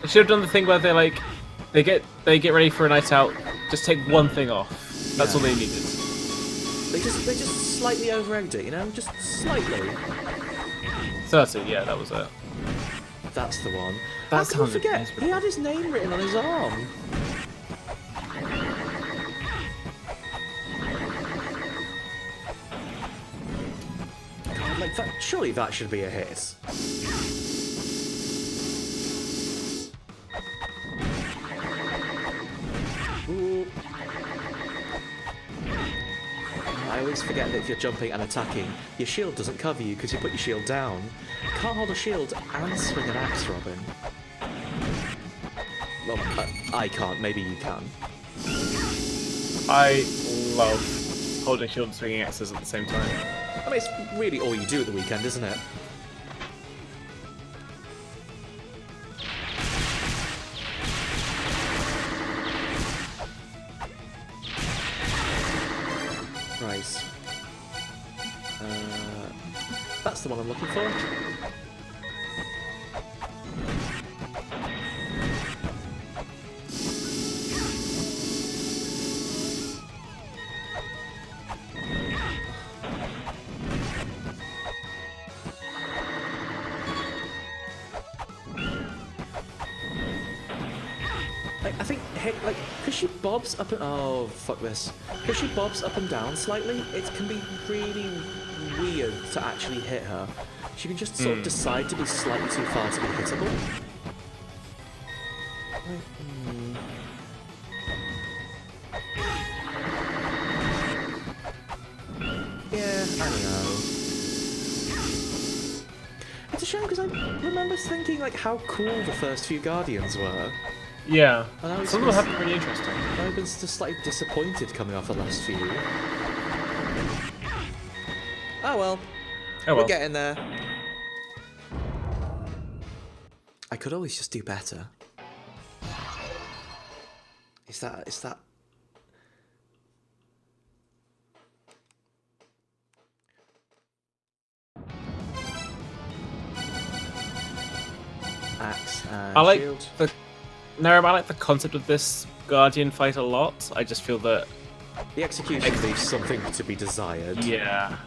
Speaker 2: They should have done the thing where they like they get ready for a night out, just take one thing off. That's all they needed.
Speaker 1: They just slightly over-egged it, you know, just slightly.
Speaker 2: 30, yeah, that was it.
Speaker 1: That's the one.
Speaker 2: That
Speaker 1: How can you
Speaker 2: sounded
Speaker 1: forget?
Speaker 2: miserable.
Speaker 1: He had his name written on his arm. God, like that. Surely that should be a hit. Ooh. I always forget that if you're jumping and attacking, your shield doesn't cover you because you put your shield down. Can't hold a shield and swing an axe, Robin. Well, I can't. Maybe you can.
Speaker 2: I love holding shield and swinging axes at the same time.
Speaker 1: I mean, it's really all you do at the weekend, isn't it? Right. That's the one I'm looking for. I think like because she bobs up and oh fuck this, because she bobs up and down slightly, it can be really weird to actually hit her. She can just sort of decide to be slightly too far to be hittable. Yeah, I don't know. It's a shame because I remember thinking like how cool the first few Guardians were.
Speaker 2: Yeah,
Speaker 1: And
Speaker 2: some of them have been really interesting.
Speaker 1: I've been just slightly disappointed coming off the last few. Oh well.
Speaker 2: Oh well.
Speaker 1: We're getting there. I could always just do better. Is that... Axe and
Speaker 2: I like
Speaker 1: shield.
Speaker 2: I like the concept of this Guardian fight a lot. I just feel that
Speaker 1: The execution leaves something to be desired.
Speaker 2: yeah.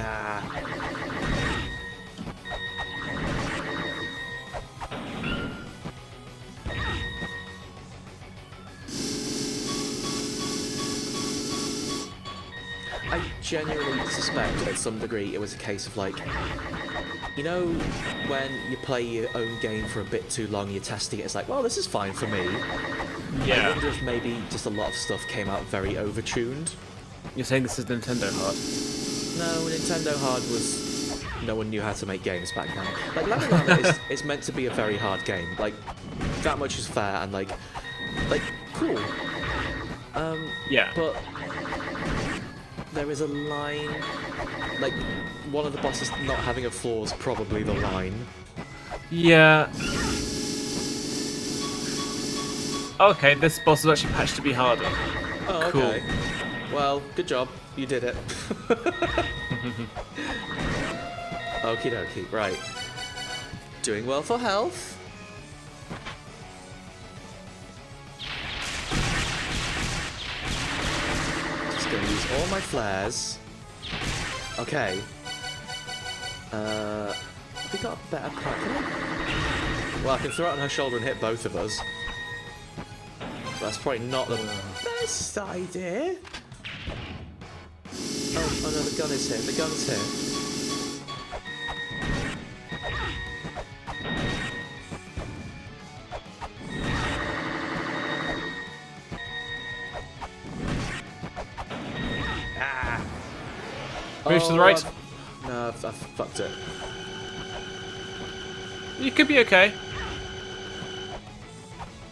Speaker 1: Ah. I genuinely suspect at some degree it was a case of like, you know, when you play your own game for a bit too long, you're testing it, it's like, well, this is fine for me. I
Speaker 2: Yeah.
Speaker 1: wonder if maybe just a lot of stuff came out very overtuned.
Speaker 2: You're saying this is Nintendo hard?
Speaker 1: No, Nintendo Hard was... No one knew how to make games back then. Like, Lemon Lama is meant to be a very hard game. Like, that much is fair and, like cool.
Speaker 2: Yeah.
Speaker 1: But there is a line... Like, one of the bosses not having a flaw is probably the line.
Speaker 2: Yeah. Okay, this boss is actually patched to be harder.
Speaker 1: Oh, okay.
Speaker 2: Cool.
Speaker 1: Well, good job. You did it. Okie dokie, right. Doing well for health. Just gonna use all my flares. Okay. We got a better plan. Well, I can throw it on her shoulder and hit both of us. That's probably not the best idea. Oh no, the gun is here. The gun's here. Ah!
Speaker 2: Move to the right.
Speaker 1: No, I've fucked it.
Speaker 2: You could be okay.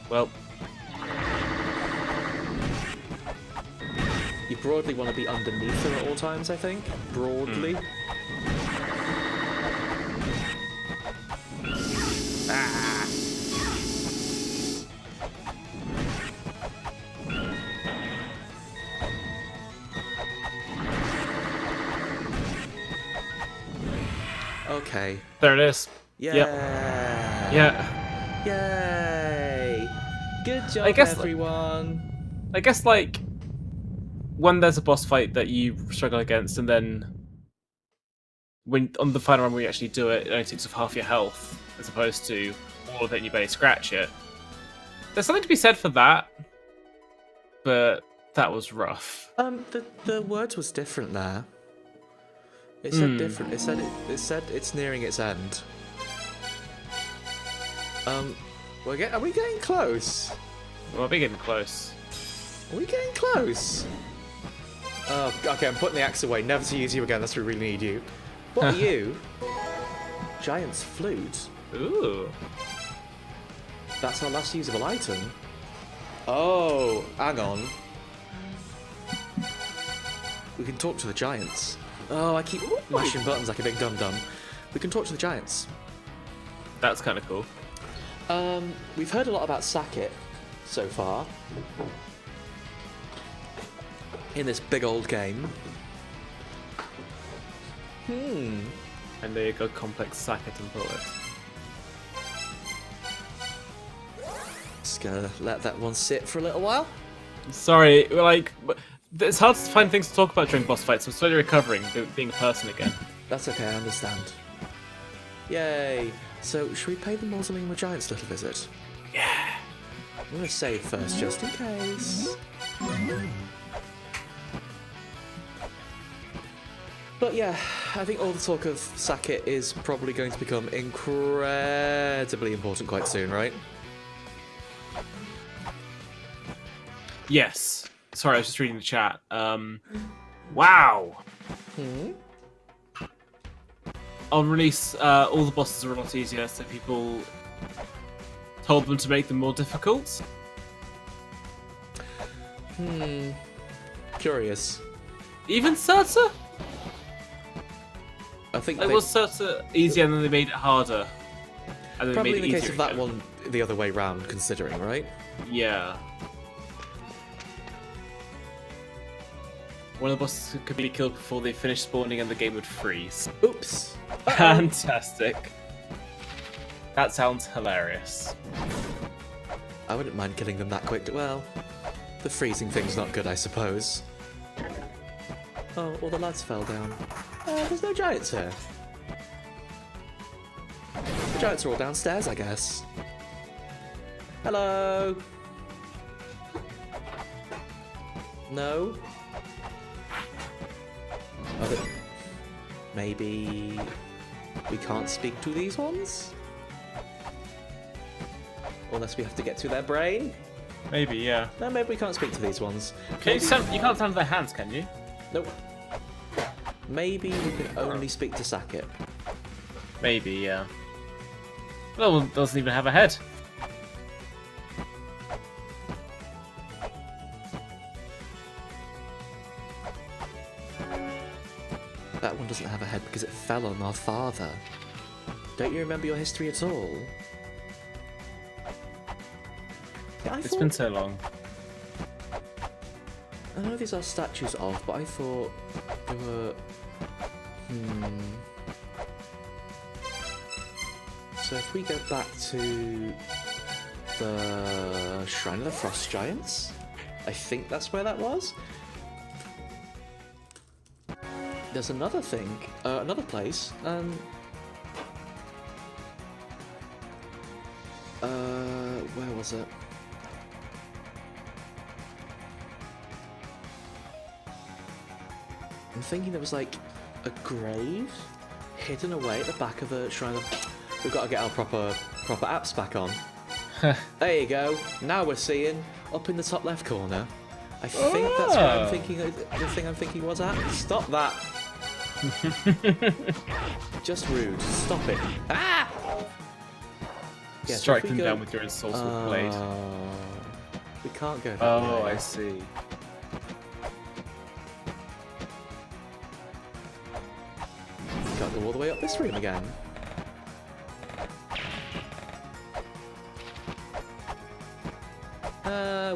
Speaker 2: Well.
Speaker 1: You broadly want to be underneath her at all times, I think. Broadly. Ah! Okay.
Speaker 2: There it is.
Speaker 1: Yeah.
Speaker 2: Yep. Yeah.
Speaker 1: Yay! Good job,
Speaker 2: I guess,
Speaker 1: everyone.
Speaker 2: I guess, like, when there's a boss fight that you struggle against, and then when on the final run where you actually do it, it only takes off half your health, as opposed to all of it and you barely scratch it. There's something to be said for that, but that was rough.
Speaker 1: The words was different there. It said different. It said it's nearing its end. Are we getting close?
Speaker 2: Well, we're getting close.
Speaker 1: Are we getting close? Oh, okay, I'm putting the axe away, never to use you again unless we really need you. What are you? Giant's flute.
Speaker 2: Ooh.
Speaker 1: That's our last usable item. Oh, hang on. We can talk to the giants. Oh, I keep mashing buttons like a big dum-dum. We can talk to the giants.
Speaker 2: That's kind of cool.
Speaker 1: We've heard a lot about Sackett so far in this big old game.
Speaker 2: And there you go, complex Sackett and bullet.
Speaker 1: Just gonna let that one sit for a little while.
Speaker 2: Sorry, like, it's hard to find things to talk about during boss fights. I'm slowly recovering, being a person again.
Speaker 1: That's okay, I understand. Yay! So, should we pay the Mausoleum of Giants a little visit?
Speaker 2: Yeah.
Speaker 1: I'm going to save first, just in case. But yeah, I think all the talk of Sackett is probably going to become incredibly important quite soon, right?
Speaker 2: Yes. Sorry, I was just reading the chat. Wow. On release, all the bosses are a lot easier, so people told them to make them more difficult.
Speaker 1: Curious.
Speaker 2: Even Surta?
Speaker 1: I think
Speaker 2: It was Surta easier and then they made it harder. And then
Speaker 1: probably
Speaker 2: made
Speaker 1: in
Speaker 2: it
Speaker 1: the case
Speaker 2: easier
Speaker 1: of that
Speaker 2: again.
Speaker 1: one the other way round, considering, right?
Speaker 2: Yeah. One of the bosses could be killed before they finish spawning and the game would freeze.
Speaker 1: Oops.
Speaker 2: Fantastic. That sounds hilarious.
Speaker 1: I wouldn't mind killing them that quick. Well, the freezing thing's not good, I suppose. Oh, all the lads fell down. There's no giants here. The giants are all downstairs, I guess. Hello. No. Maybe we can't speak to these ones? Unless we have to get to their brain?
Speaker 2: Maybe, yeah.
Speaker 1: No, maybe we can't speak to these ones.
Speaker 2: You can't sound their hands, can you?
Speaker 1: Nope. Maybe we can only speak to Sackett.
Speaker 2: Maybe, yeah. Well, it doesn't even have a head.
Speaker 1: That one doesn't have a head because it fell on our father. Don't you remember your history at all? Yeah,
Speaker 2: It's been so long.
Speaker 1: I know these are statues of, but I thought they were... So if we go back to the Shrine of the Frost Giants, I think that's where that was. There's another thing, another place, where was it? I'm thinking there was like a grave hidden away at the back of the Shrine of... We've got to get our proper apps back on. There you go. Now we're seeing up in the top left corner. I think that's where I'm thinking. The thing I'm thinking was at. Stop that. Just rude. Stop it. Ah! Yeah,
Speaker 2: Strike
Speaker 1: so if we
Speaker 2: them
Speaker 1: go...
Speaker 2: down with your insulting blade.
Speaker 1: We can't go that
Speaker 2: Oh,
Speaker 1: way.
Speaker 2: I see.
Speaker 1: Can't go all the way up this room again.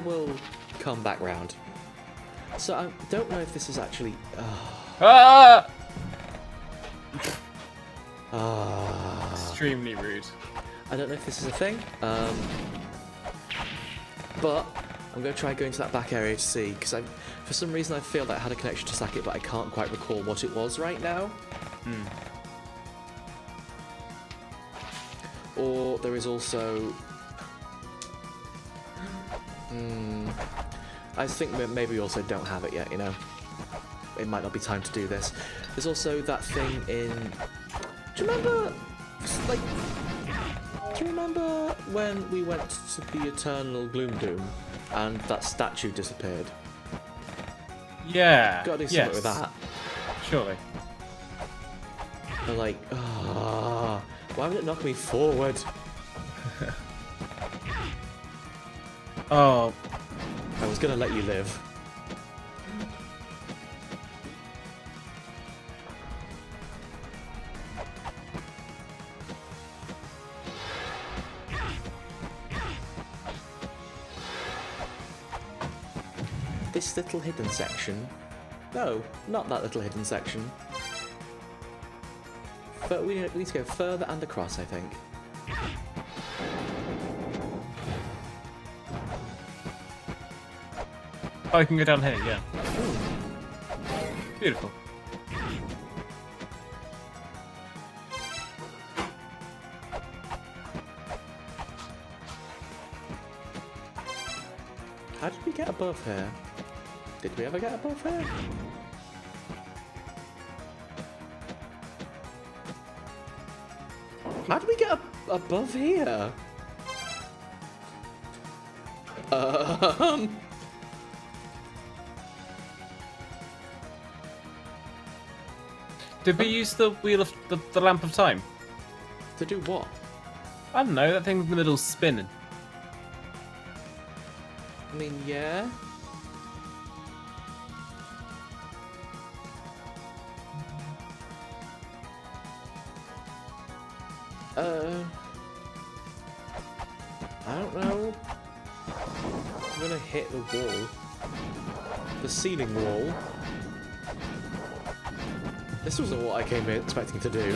Speaker 1: We'll come back round. So I don't know if this is actually...
Speaker 2: Ah!
Speaker 1: Ah.
Speaker 2: Extremely rude.
Speaker 1: I don't know if this is a thing, but I'm going to try going to that back area to see, because for some reason I feel that I had a connection to Sackett, but I can't quite recall what it was right now. Or there is also... I think that maybe we also don't have it yet, you know? It might not be time to do this. There's also that thing in... Do you remember... Like... Do you remember when we went to the Eternal Gloom Doom and that statue disappeared?
Speaker 2: Yeah.
Speaker 1: Gotta do something with that.
Speaker 2: Surely.
Speaker 1: They're like, why would it knock me forward?
Speaker 2: Oh.
Speaker 1: I was gonna let you live. This little hidden section. No, not that little hidden section. But we need to go further and across, I think.
Speaker 2: Oh, I can go down here, yeah. Beautiful.
Speaker 1: How did we get above here? Did we ever get above here? How did we get above here?
Speaker 2: Did we use the wheel of the lamp of time?
Speaker 1: To do what?
Speaker 2: I don't know. That thing in the middle spinning.
Speaker 1: I mean, yeah. I don't know. I'm gonna hit the wall. The ceiling wall. This wasn't what I came in expecting to do.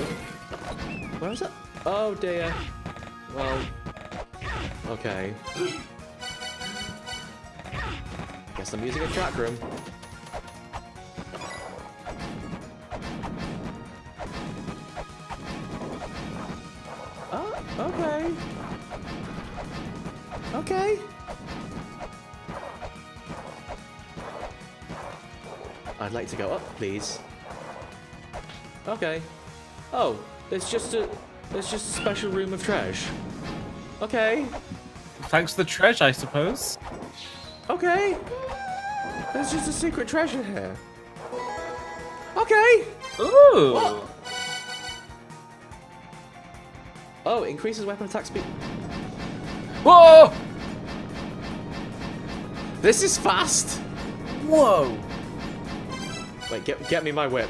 Speaker 1: Where was that? Oh dear. Well, okay. Guess I'm using a track room. Oh, okay. Okay. I'd like to go up, please. Okay. Oh, there's just a special room of trash. Okay.
Speaker 2: Thanks to the treasure, I suppose.
Speaker 1: Okay. There's just a secret treasure here. Okay.
Speaker 2: Ooh.
Speaker 1: What? Oh, it increases weapon attack speed.
Speaker 2: Whoa!
Speaker 1: This is fast.
Speaker 2: Whoa!
Speaker 1: Wait, get me my whip.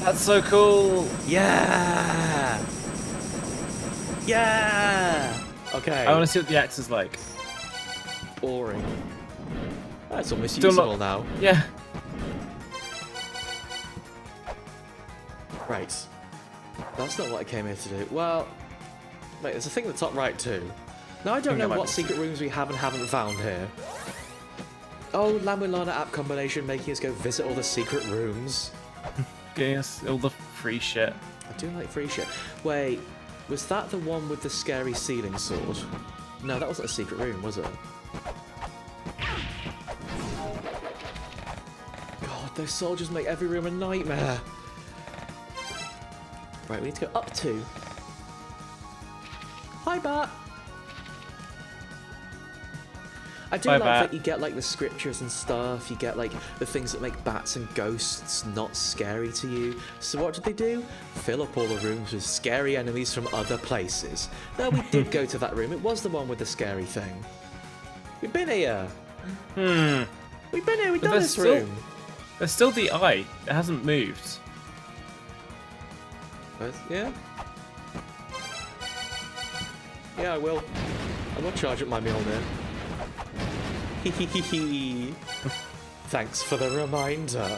Speaker 2: That's so cool.
Speaker 1: Yeah. Yeah. Okay.
Speaker 2: I want to see what the axe is like.
Speaker 1: Boring. That's almost
Speaker 2: Still
Speaker 1: usable
Speaker 2: not-
Speaker 1: now.
Speaker 2: Yeah.
Speaker 1: Right. That's not what I came here to do. Well, wait, there's a thing in the top right too. Now I don't know
Speaker 2: that might
Speaker 1: what
Speaker 2: be
Speaker 1: secret rooms we have and haven't found here. Oh, Mulana app combination making us go visit all the secret rooms.
Speaker 2: Getting us all the free shit.
Speaker 1: I do like free shit. Wait, was that the one with the scary ceiling sword? No, that wasn't a secret room, was it? God, those soldiers make every room a nightmare. Right, we need to go up 2. Hi, Bat. I do
Speaker 2: Hi,
Speaker 1: like
Speaker 2: Bat.
Speaker 1: that you get like the scriptures and stuff. You get like the things that make bats and ghosts not scary to you. So what did they do? Fill up all the rooms with scary enemies from other places. No, we did go to that room. It was the one with the scary thing. We've been here.
Speaker 2: Hmm.
Speaker 1: We've been here. We've
Speaker 2: But
Speaker 1: done
Speaker 2: there's
Speaker 1: this
Speaker 2: still-
Speaker 1: room.
Speaker 2: There's still the eye. It hasn't moved.
Speaker 1: Yeah. Yeah, I will. I will charge up my Mjolnir. Hehehehe. Thanks for the reminder.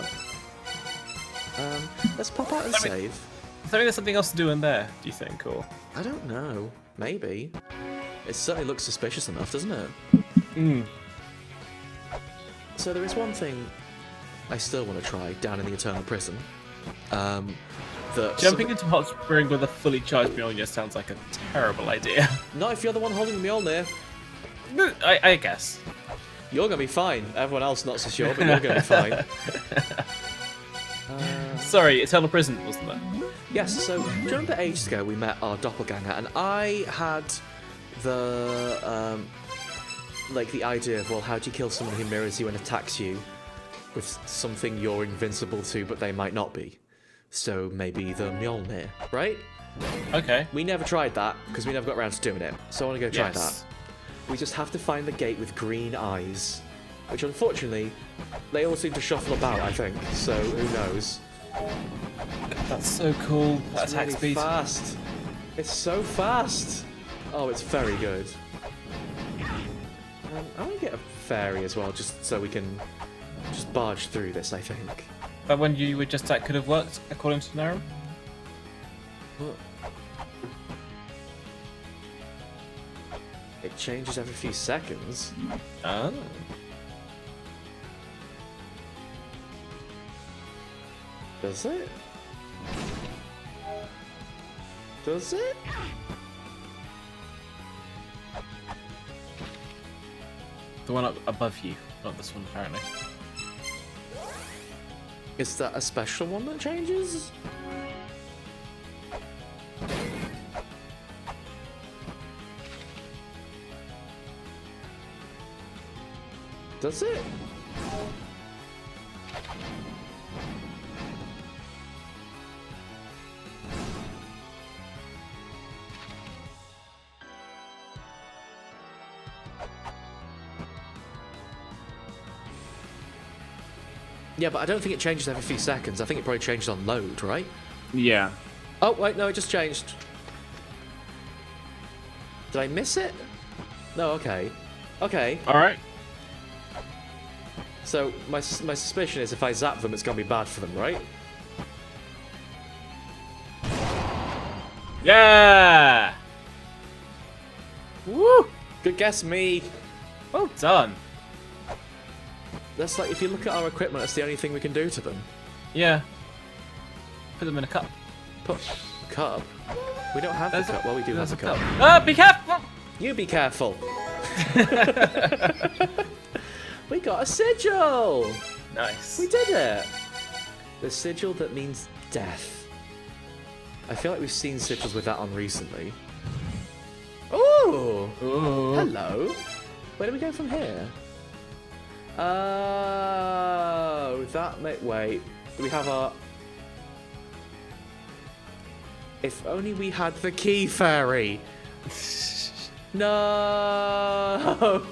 Speaker 1: Let's pop out and
Speaker 2: I mean-
Speaker 1: save.
Speaker 2: Is there something else to do in there, do you think? Or
Speaker 1: I don't know. Maybe. It certainly looks suspicious enough, doesn't it?
Speaker 2: Hmm.
Speaker 1: So there is one thing I still want to try down in the Eternal Prison.
Speaker 2: Jumping into hot spring with a fully charged Mjolnir sounds like a terrible idea.
Speaker 1: Not if you're the one holding the Mjolnir.
Speaker 2: I guess.
Speaker 1: You're gonna be fine. Everyone else not so sure, but you're gonna be fine.
Speaker 2: Sorry, Eternal Prison, wasn't it?
Speaker 1: Yes, so do you remember ages ago we met our doppelganger and I had the like the idea of, well, how do you kill someone who mirrors you and attacks you with something you're invincible to but they might not be? So maybe the Mjolnir, right?
Speaker 2: Okay.
Speaker 1: We never tried that because we never got around to doing it. So I want to go try
Speaker 2: Yes.
Speaker 1: that. We just have to find the gate with green eyes, which unfortunately they all seem to shuffle about, I think. So who knows?
Speaker 2: That's so cool. That
Speaker 1: It's
Speaker 2: attack
Speaker 1: really
Speaker 2: speed.
Speaker 1: fast. It's so fast. Oh, it's very good. I want to get a fairy as well, just so we can just barge through this, I think.
Speaker 2: But when you were just that could have worked, according to Narum?
Speaker 1: But it changes every few seconds.
Speaker 2: Oh.
Speaker 1: Does it? Does it?
Speaker 2: The one up above you, not this one, apparently.
Speaker 1: Is that a special one that changes? Does it? Yeah, but I don't think it changes every few seconds. I think it probably changes on load, right?
Speaker 2: Yeah.
Speaker 1: Oh, wait, no, it just changed. Did I miss it? No, okay. Okay.
Speaker 2: Alright.
Speaker 1: So, my suspicion is if I zap them, it's going to be bad for them, right?
Speaker 2: Yeah! Woo!
Speaker 1: Good guess, me.
Speaker 2: Well done.
Speaker 1: That's like, if you look at our equipment, that's the only thing we can do to them.
Speaker 2: Yeah. Put them in a cup.
Speaker 1: Put a cup? We don't have the cup. Well, we do have a cup.
Speaker 2: Ah, be careful!
Speaker 1: You be careful. We got a sigil!
Speaker 2: Nice.
Speaker 1: We did it! The sigil that means death. I feel like we've seen sigils with that on recently. Ooh!
Speaker 2: Ooh.
Speaker 1: Hello! Where do we go from here? Oh, that may... Wait. Do we have our... If only we had the key fairy! No!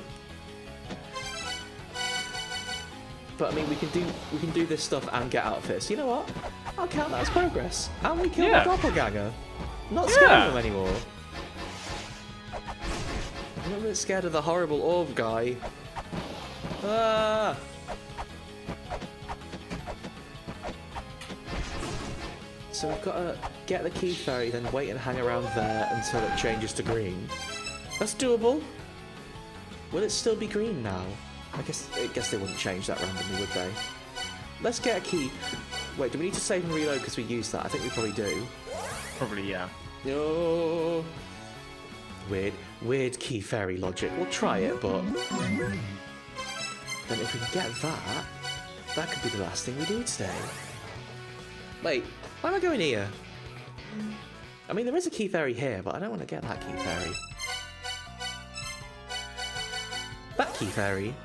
Speaker 1: But I mean, we can do this stuff and get out of here. So you know what? I'll count that as progress. And we killed the doppelganger. Not scared of him anymore. I'm not really scared of the horrible orb guy. Ah! So we've got to get the key fairy, then wait and hang around there until it changes to green. That's doable. Will it still be green now? I guess they wouldn't change that randomly, would they? Let's get a key. Wait, do we need to save and reload because we used that? I think we probably do.
Speaker 2: Probably, yeah.
Speaker 1: Oh, weird key fairy logic. We'll try it, but then if we can get that, that could be the last thing we do today. Wait, why am I going here? I mean, there is a key fairy here, but I don't want to get that key fairy. That key fairy.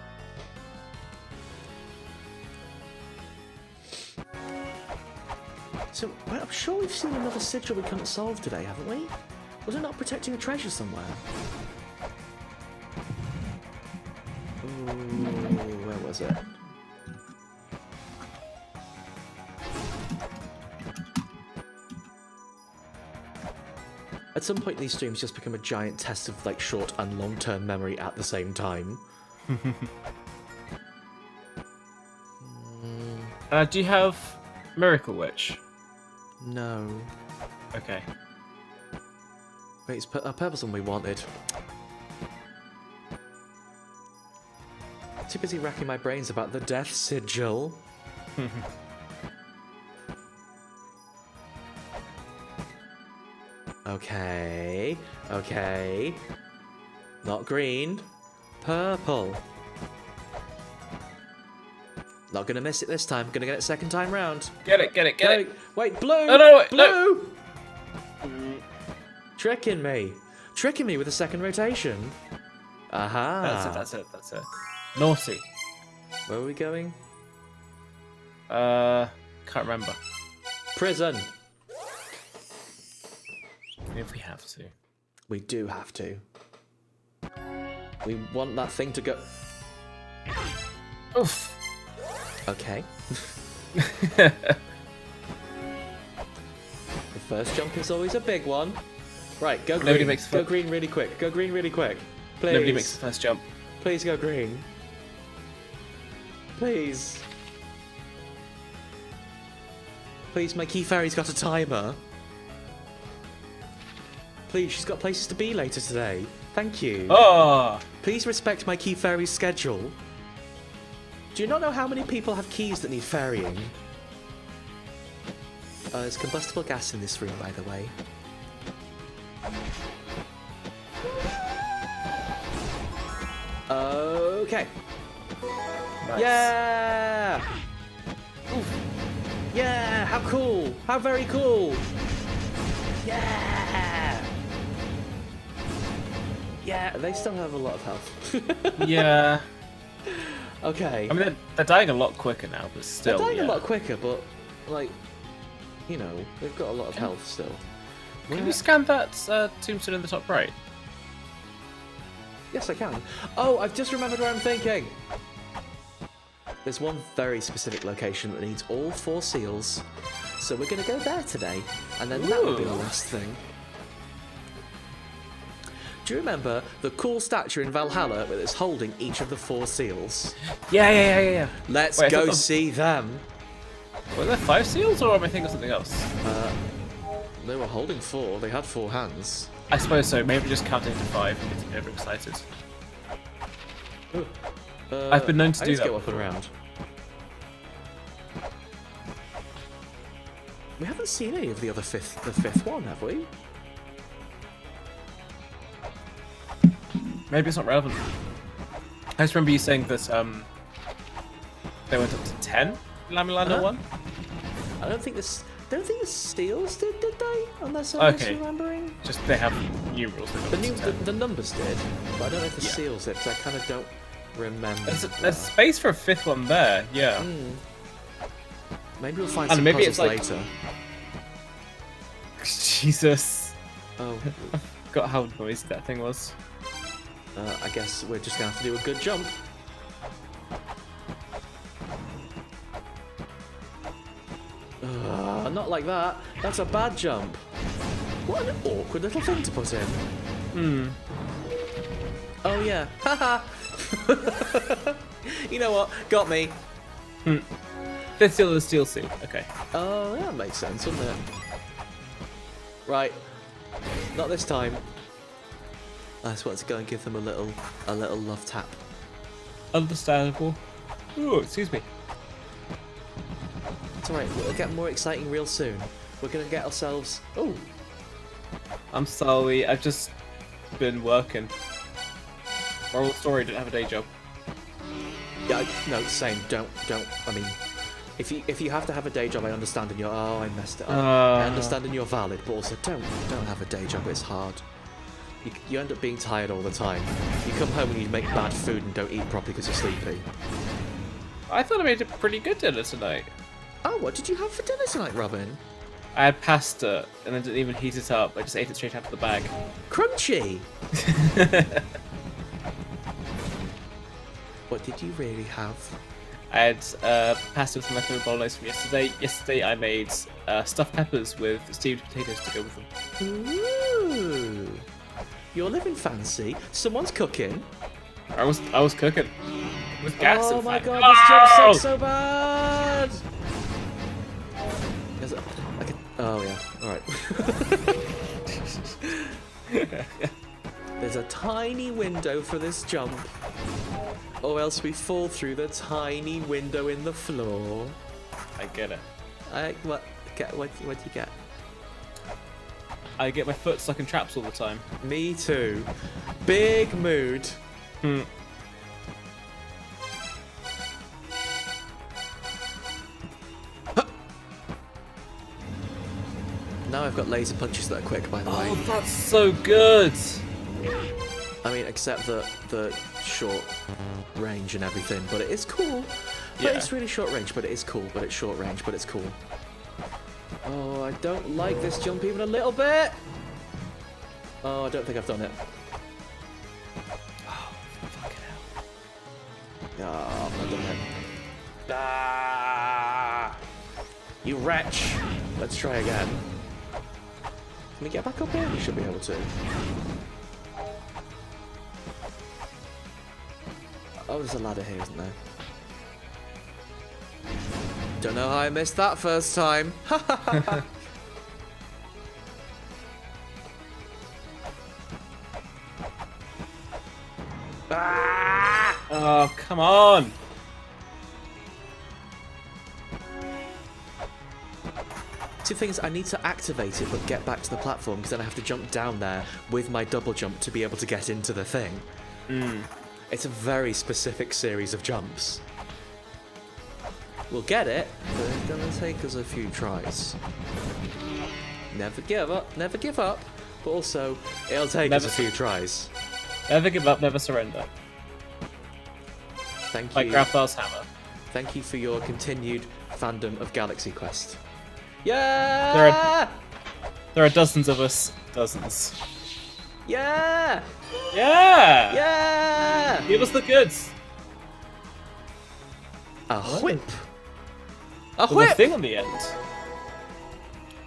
Speaker 1: So, well, I'm sure we've seen another sigil we couldn't solve today, haven't we? Was it not protecting a treasure somewhere? Ooh, where was it? At some point, these streams just become a giant test of like short and long-term memory at the same time.
Speaker 2: Do you have Miracle Witch?
Speaker 1: No.
Speaker 2: Okay.
Speaker 1: Wait, it's a purpose one we wanted. Too busy racking my brains about the death sigil. Okay. Okay. Not green. Purple. Not gonna miss it this time. Gonna get it second time round.
Speaker 2: Get it, get it, get it.
Speaker 1: Wait, blue!
Speaker 2: No, no, wait,
Speaker 1: blue!
Speaker 2: no.
Speaker 1: Tricking me. Tricking me with a second rotation. Aha.
Speaker 2: That's it. Naughty.
Speaker 1: Where are we going?
Speaker 2: Can't remember.
Speaker 1: Prison.
Speaker 2: If we have to.
Speaker 1: We do have to. We want that thing to go...
Speaker 2: Oof.
Speaker 1: Okay. The first jump is always a big one. Right, go green. Go green really quick. Go green really quick. Please.
Speaker 2: Nobody makes the first jump.
Speaker 1: Please go green. Please. Please, my key fairy's got a timer. Please, she's got places to be later today. Thank you.
Speaker 2: Oh!
Speaker 1: Please respect my key fairy's schedule. Do you not know how many people have keys that need ferrying? There's combustible gas in this room, by the way. Okay.
Speaker 2: Nice.
Speaker 1: Yeah! Oof. Yeah! How cool! How very cool! Yeah! Yeah, they still have a lot of health.
Speaker 2: Yeah.
Speaker 1: Okay.
Speaker 2: I mean, they're dying a lot quicker now, but still.
Speaker 1: They're dying
Speaker 2: yeah.
Speaker 1: a lot quicker, but, like, you know, they've got a lot of health still.
Speaker 2: Can you scan that tombstone in the top right?
Speaker 1: Yes, I can. Oh, I've just remembered where I'm thinking. There's one very specific location that needs all 4 seals, so we're going to go there today, and then that will be the last thing. Do you remember the cool statue in Valhalla that is holding each of the 4 seals?
Speaker 2: Yeah.
Speaker 1: Let's
Speaker 2: Wait,
Speaker 1: go see them.
Speaker 2: Were there 5 seals, or am I thinking of something else?
Speaker 1: They were holding 4. They had 4 hands.
Speaker 2: I suppose so. Maybe just counting to 5 and getting overexcited. I've been known to
Speaker 1: I
Speaker 2: do
Speaker 1: need
Speaker 2: that.
Speaker 1: to go up and around. We haven't seen any of the other the fifth one, have we?
Speaker 2: Maybe it's not relevant. I just remember you saying that they went up to 10 in Mulana 1.
Speaker 1: I don't think the steals did they? Unless I'm
Speaker 2: Okay.
Speaker 1: misremembering.
Speaker 2: Just they have numerals.
Speaker 1: The numbers did, but I don't know if the seals did because I kind of don't remember.
Speaker 2: There's space for a 5th one there. Yeah.
Speaker 1: Maybe we'll find
Speaker 2: And
Speaker 1: some
Speaker 2: maybe
Speaker 1: puzzles
Speaker 2: it's like-
Speaker 1: later.
Speaker 2: Jesus.
Speaker 1: Oh,
Speaker 2: Forgot how noisy that thing was.
Speaker 1: I guess we're just gonna have to do a good jump. Not like that. That's a bad jump. What an awkward little thing to put in. Oh yeah. Haha. You know what? Got me.
Speaker 2: 5th seal of the steel seal. Okay.
Speaker 1: Oh, that makes sense, doesn't it? Right. Not this time. I just want to go and give them a little love tap.
Speaker 2: Understandable. Ooh, excuse me.
Speaker 1: It's alright, we'll get more exciting real soon. We're gonna get ourselves... Oh!
Speaker 2: I'm sorry. I've just been working. Moral of the story, didn't have a day job.
Speaker 1: Yeah, no, same. Don't. I mean, if you have to have a day job, I understand and you're... Oh, I messed it up. I understand and you're valid, but also don't have a day job, it's hard. You end up being tired all the time. You come home and you make bad food and don't eat properly because you're sleepy.
Speaker 2: I thought I made a pretty good dinner tonight.
Speaker 1: Oh, what did you have for dinner tonight, Robin?
Speaker 2: I had pasta and I didn't even heat it up. I just ate it straight out of the bag.
Speaker 1: Crunchy! What did you really have?
Speaker 2: I had pasta with my favorite bolognese from yesterday. Yesterday I made stuffed peppers with steamed potatoes to go with them.
Speaker 1: Ooh! You're living fancy. Someone's cooking.
Speaker 2: I was cooking. With gas.
Speaker 1: Oh
Speaker 2: in
Speaker 1: my
Speaker 2: fact.
Speaker 1: god, this jump sucks so bad! Oh yeah, alright. There's a tiny window for this jump. Or else we fall through the tiny window in the floor.
Speaker 2: I get it.
Speaker 1: What do you get?
Speaker 2: I get my foot stuck in traps all the time.
Speaker 1: Me too. Big mood. Now I've got laser punches that are quick, by the way.
Speaker 2: Oh, that's so good.
Speaker 1: I mean, except the short range and everything, but it is cool. But
Speaker 2: Yeah.
Speaker 1: it's really short range, but it is cool. But it's short range, but it's cool. Oh, I don't like this jump even a little bit. Oh, I don't think I've done it.
Speaker 2: Oh, fucking hell.
Speaker 1: Oh, I've not done it. Ah! You wretch! Let's try again. Can we get back up here? We should be able to. Oh, there's a ladder here, isn't there? Don't know how I missed that first time. Ah!
Speaker 2: Oh, come on.
Speaker 1: Two things, I need to activate it but get back to the platform because then I have to jump down there with my double jump to be able to get into the thing. It's a very specific series of jumps. We'll get it, but it's gonna take us a few tries. Never give up, but also, it'll take us a few tries.
Speaker 2: Never give up, never surrender.
Speaker 1: Thank you.
Speaker 2: Like Graftar's hammer.
Speaker 1: Thank you for your continued fandom of Galaxy Quest. Yeah!
Speaker 2: There are dozens of us. Dozens.
Speaker 1: Yeah!
Speaker 2: Yeah!
Speaker 1: Yeah!
Speaker 2: Give us the goods.
Speaker 1: A whip. A
Speaker 2: With a
Speaker 1: whip!
Speaker 2: thing on the end.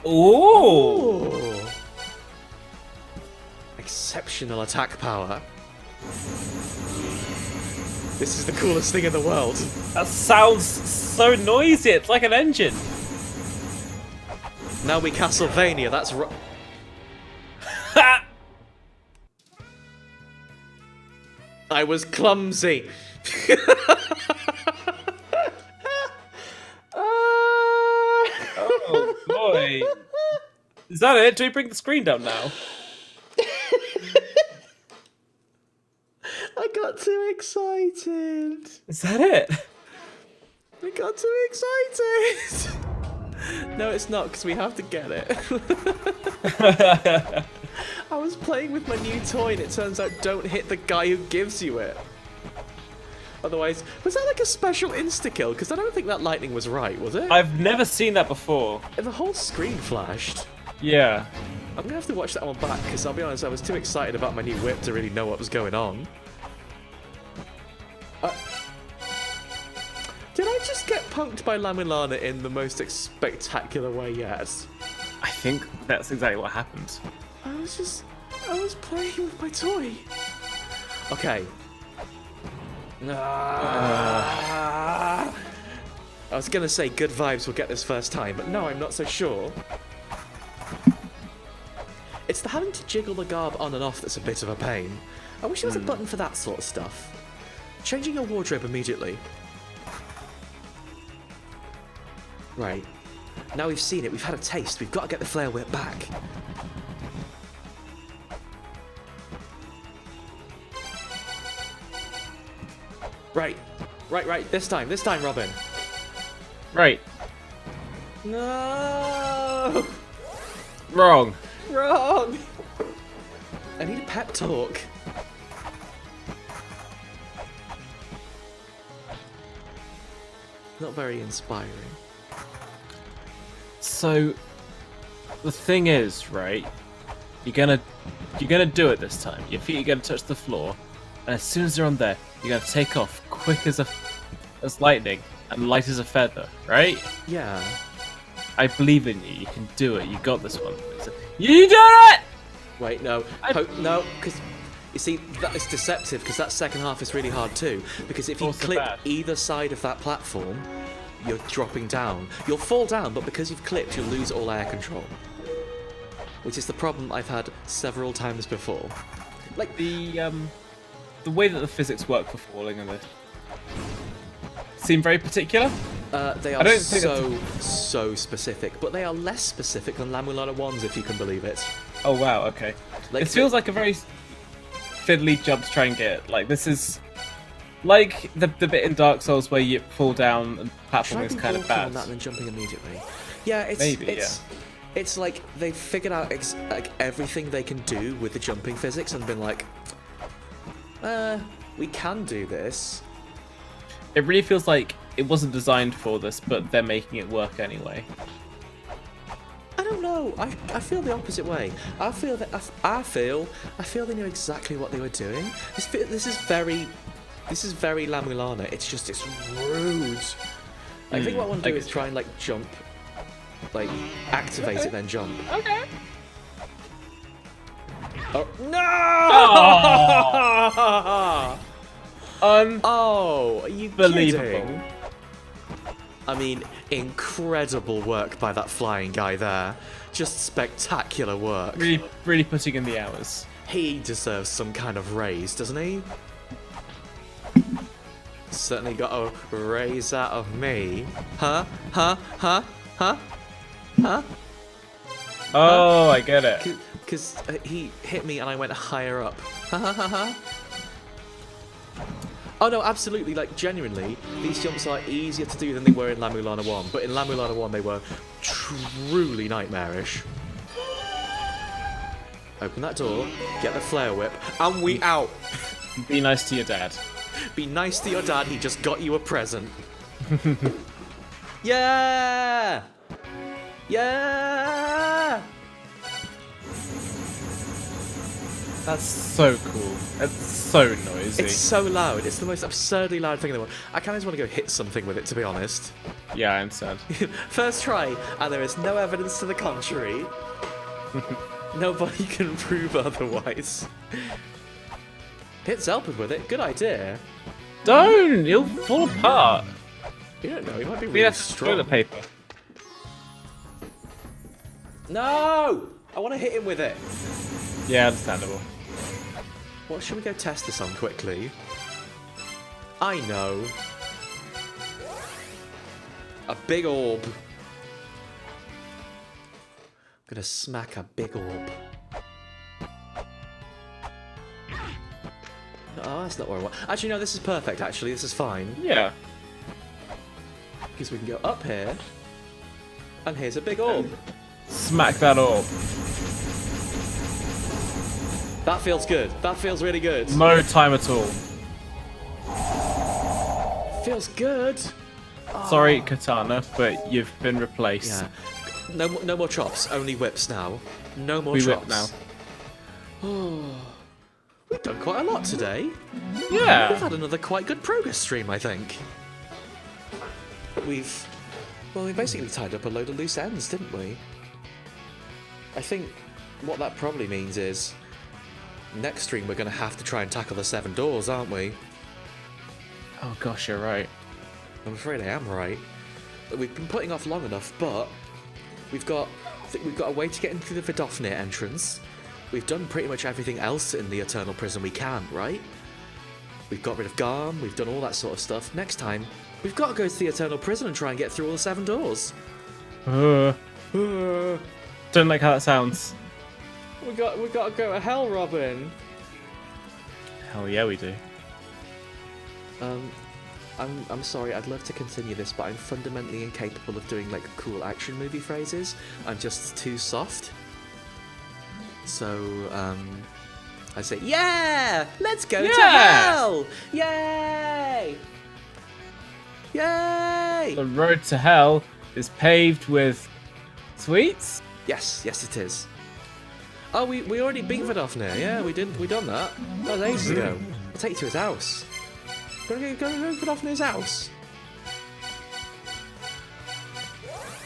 Speaker 2: Ooh!
Speaker 1: Ooh. Exceptional attack power. This is the coolest thing in the world.
Speaker 2: That sounds so noisy. It's like an engine.
Speaker 1: Now we Castlevania, that's right. I was clumsy.
Speaker 2: Oh boy. Is that it? Do we bring the screen down now?
Speaker 1: I got too excited.
Speaker 2: Is that it?
Speaker 1: I got too excited. No, it's not, because we have to get it. I was playing with my new toy, and it turns out don't hit the guy who gives you it. Otherwise, was that like a special insta-kill? Because I don't think that lightning was right, was it?
Speaker 2: I've never seen that before.
Speaker 1: The whole screen flashed.
Speaker 2: Yeah.
Speaker 1: I'm going to have to watch that one back, because I'll be honest, I was too excited about my new whip to really know what was going on. Did I just get punked by Mulana in the most spectacular way yet?
Speaker 2: I think that's exactly what happened.
Speaker 1: I was playing with my toy. Okay. I was gonna say good vibes will get this first time, but no, I'm not so sure. It's the having to jiggle the garb on and off that's a bit of a pain. I wish there was a button for that sort of stuff. Changing your wardrobe immediately. Right. Now we've seen it, we've had a taste, we've got to get the flare whip back. Right. Right. This time, Robin.
Speaker 2: Right.
Speaker 1: No!
Speaker 2: Wrong.
Speaker 1: Wrong! I need a pep talk. Not very inspiring.
Speaker 2: So, the thing is, right? You're gonna do it this time. Your feet are gonna touch the floor, and as soon as they're on there, you're gonna take off quick as lightning and light as a feather, right?
Speaker 1: Yeah.
Speaker 2: I believe in you. You can do it. You got this one. You did it!
Speaker 1: Wait, no. No, because you see, that is deceptive, because that second half is really hard too. Because if you
Speaker 2: Also
Speaker 1: clip
Speaker 2: bad.
Speaker 1: either side of that platform, you're dropping down. You'll fall down, but because you've clipped, you'll lose all air control. Which is the problem I've had several times before.
Speaker 2: Like the way that the physics work for falling and seem very particular.
Speaker 1: They are so specific, but they are less specific than Mulana ones, if you can believe it.
Speaker 2: Oh wow, okay.
Speaker 1: Like,
Speaker 2: it feels like a very fiddly jump to try and get. Like this is like the bit in Dark Souls where you fall down and platforming is kind of bad.
Speaker 1: On that and then jumping immediately. Yeah, it's like they've figured out like everything they can do with the jumping physics and been like, we can do this.
Speaker 2: It really feels like it wasn't designed for this, but they're making it work anyway.
Speaker 1: I don't know. I feel the opposite way. I feel they knew exactly what they were doing. This is very La Mulana. It's rude. I think what I want to do is try and like jump, like activate it, then jump.
Speaker 2: Okay.
Speaker 1: Oh no!
Speaker 2: Oh.
Speaker 1: Oh, are you
Speaker 2: Unbelievable.
Speaker 1: kidding? I mean, incredible work by that flying guy there. Just spectacular work.
Speaker 2: Really putting in the hours.
Speaker 1: He deserves some kind of raise, doesn't he? Certainly got a raise out of me. Huh?
Speaker 2: Oh, I get it.
Speaker 1: Because he hit me and I went higher up. Oh no, absolutely, like genuinely, these jumps are easier to do than they were in La Mulana 1, but in La Mulana 1 they were truly nightmarish. Open that door, get the flare whip, and we out!
Speaker 2: Be nice to your dad.
Speaker 1: Be nice to your dad, he just got you a present. Yeah! Yeah!
Speaker 2: That's so cool. It's so noisy.
Speaker 1: It's so loud. It's the most absurdly loud thing in the world. I kind of just want to go hit something with it, to be honest.
Speaker 2: Yeah, I understand.
Speaker 1: First try, and there is no evidence to the contrary. Nobody can prove otherwise. Hit Zelpid with it. Good idea.
Speaker 2: Don't! He'll fall apart.
Speaker 1: You don't know. He might be
Speaker 2: We
Speaker 1: really
Speaker 2: have
Speaker 1: strong.
Speaker 2: toilet paper.
Speaker 1: No! I want to hit him with it.
Speaker 2: Yeah, understandable.
Speaker 1: What should we go test this on quickly? I know. A big orb. I'm gonna smack a big orb. Oh, that's not where I want. Actually, no, this is perfect, actually. This is fine.
Speaker 2: Yeah.
Speaker 1: Because we can go up here. And here's a big orb.
Speaker 2: Smack that orb.
Speaker 1: That feels good. That feels really good.
Speaker 2: No time at all.
Speaker 1: Feels good.
Speaker 2: Sorry, Katana, but you've been replaced.
Speaker 1: Yeah. No more chops. Only whips now. No more
Speaker 2: We
Speaker 1: chops.
Speaker 2: whip now.
Speaker 1: Oh, we've done quite a lot today. We've
Speaker 2: Yeah.
Speaker 1: had another quite good progress stream, I think. We basically tied up a load of loose ends, didn't we? I think what that probably means is next stream we're going to have to try and tackle the 7 doors, aren't we?
Speaker 2: Oh gosh, you're right.
Speaker 1: I'm afraid I am right. We've been putting off long enough, but we've got a way to get into the Vidofnir entrance. We've done pretty much everything else in the Eternal Prison we can, right? We've got rid of Garm, we've done all that sort of stuff. Next time, we've got to go to the Eternal Prison and try and get through all the 7 doors.
Speaker 2: Don't like how that sounds.
Speaker 1: We got to go to hell, Robin.
Speaker 2: Hell yeah, we do.
Speaker 1: I'm sorry, I'd love to continue this, but I'm fundamentally incapable of doing like cool action movie phrases. I'm just too soft. So, I say, yeah! Let's go to hell! Yay! Yay!
Speaker 2: The road to hell is paved with sweets?
Speaker 1: Yes, it is. Oh, we already beat Vidofnir, yeah, we done that. That was ages ago. I'll take you to his house. Go to Vidofnir's house.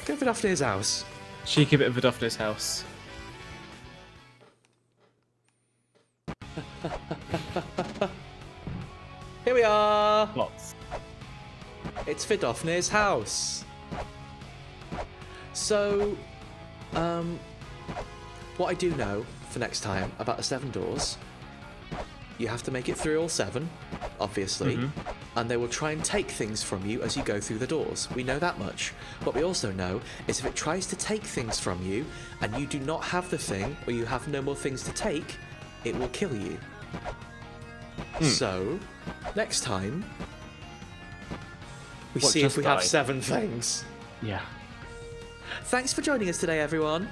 Speaker 1: Go to Vidofnir's house.
Speaker 2: Cheeky bit of Vidofnir's house.
Speaker 1: Here we are!
Speaker 2: Lots.
Speaker 1: It's Vidofnir's house. So, what I do know for next time about the 7 doors, you have to make it through all 7, obviously, and they will try and take things from you as you go through the doors. We know that much. What we also know is if it tries to take things from you and you do not have the thing, or you have no more things to take, it will kill you. So, next time, we see if we have 7 things.
Speaker 2: Yeah.
Speaker 1: Thanks for joining us today, everyone.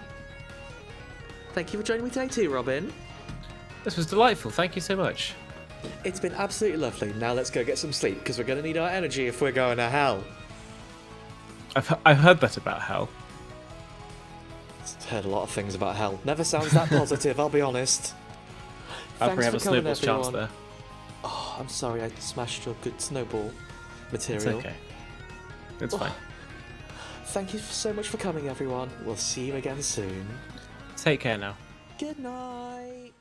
Speaker 1: Thank you for joining me today too, Robin.
Speaker 2: This was delightful. Thank you so much.
Speaker 1: It's been absolutely lovely. Now let's go get some sleep, because we're going to need our energy if we're going to hell.
Speaker 2: I've heard that about hell.
Speaker 1: I've heard a lot of things about hell. Never sounds that positive, I'll be honest.
Speaker 2: I
Speaker 1: Thanks
Speaker 2: have
Speaker 1: for
Speaker 2: a
Speaker 1: coming,
Speaker 2: snowball's chance
Speaker 1: everyone.
Speaker 2: there.
Speaker 1: Oh, I'm sorry I smashed your good snowball
Speaker 2: It's
Speaker 1: material.
Speaker 2: okay. It's fine.
Speaker 1: Thank you so much for coming, everyone. We'll see you again soon.
Speaker 2: Take care now.
Speaker 1: Good night.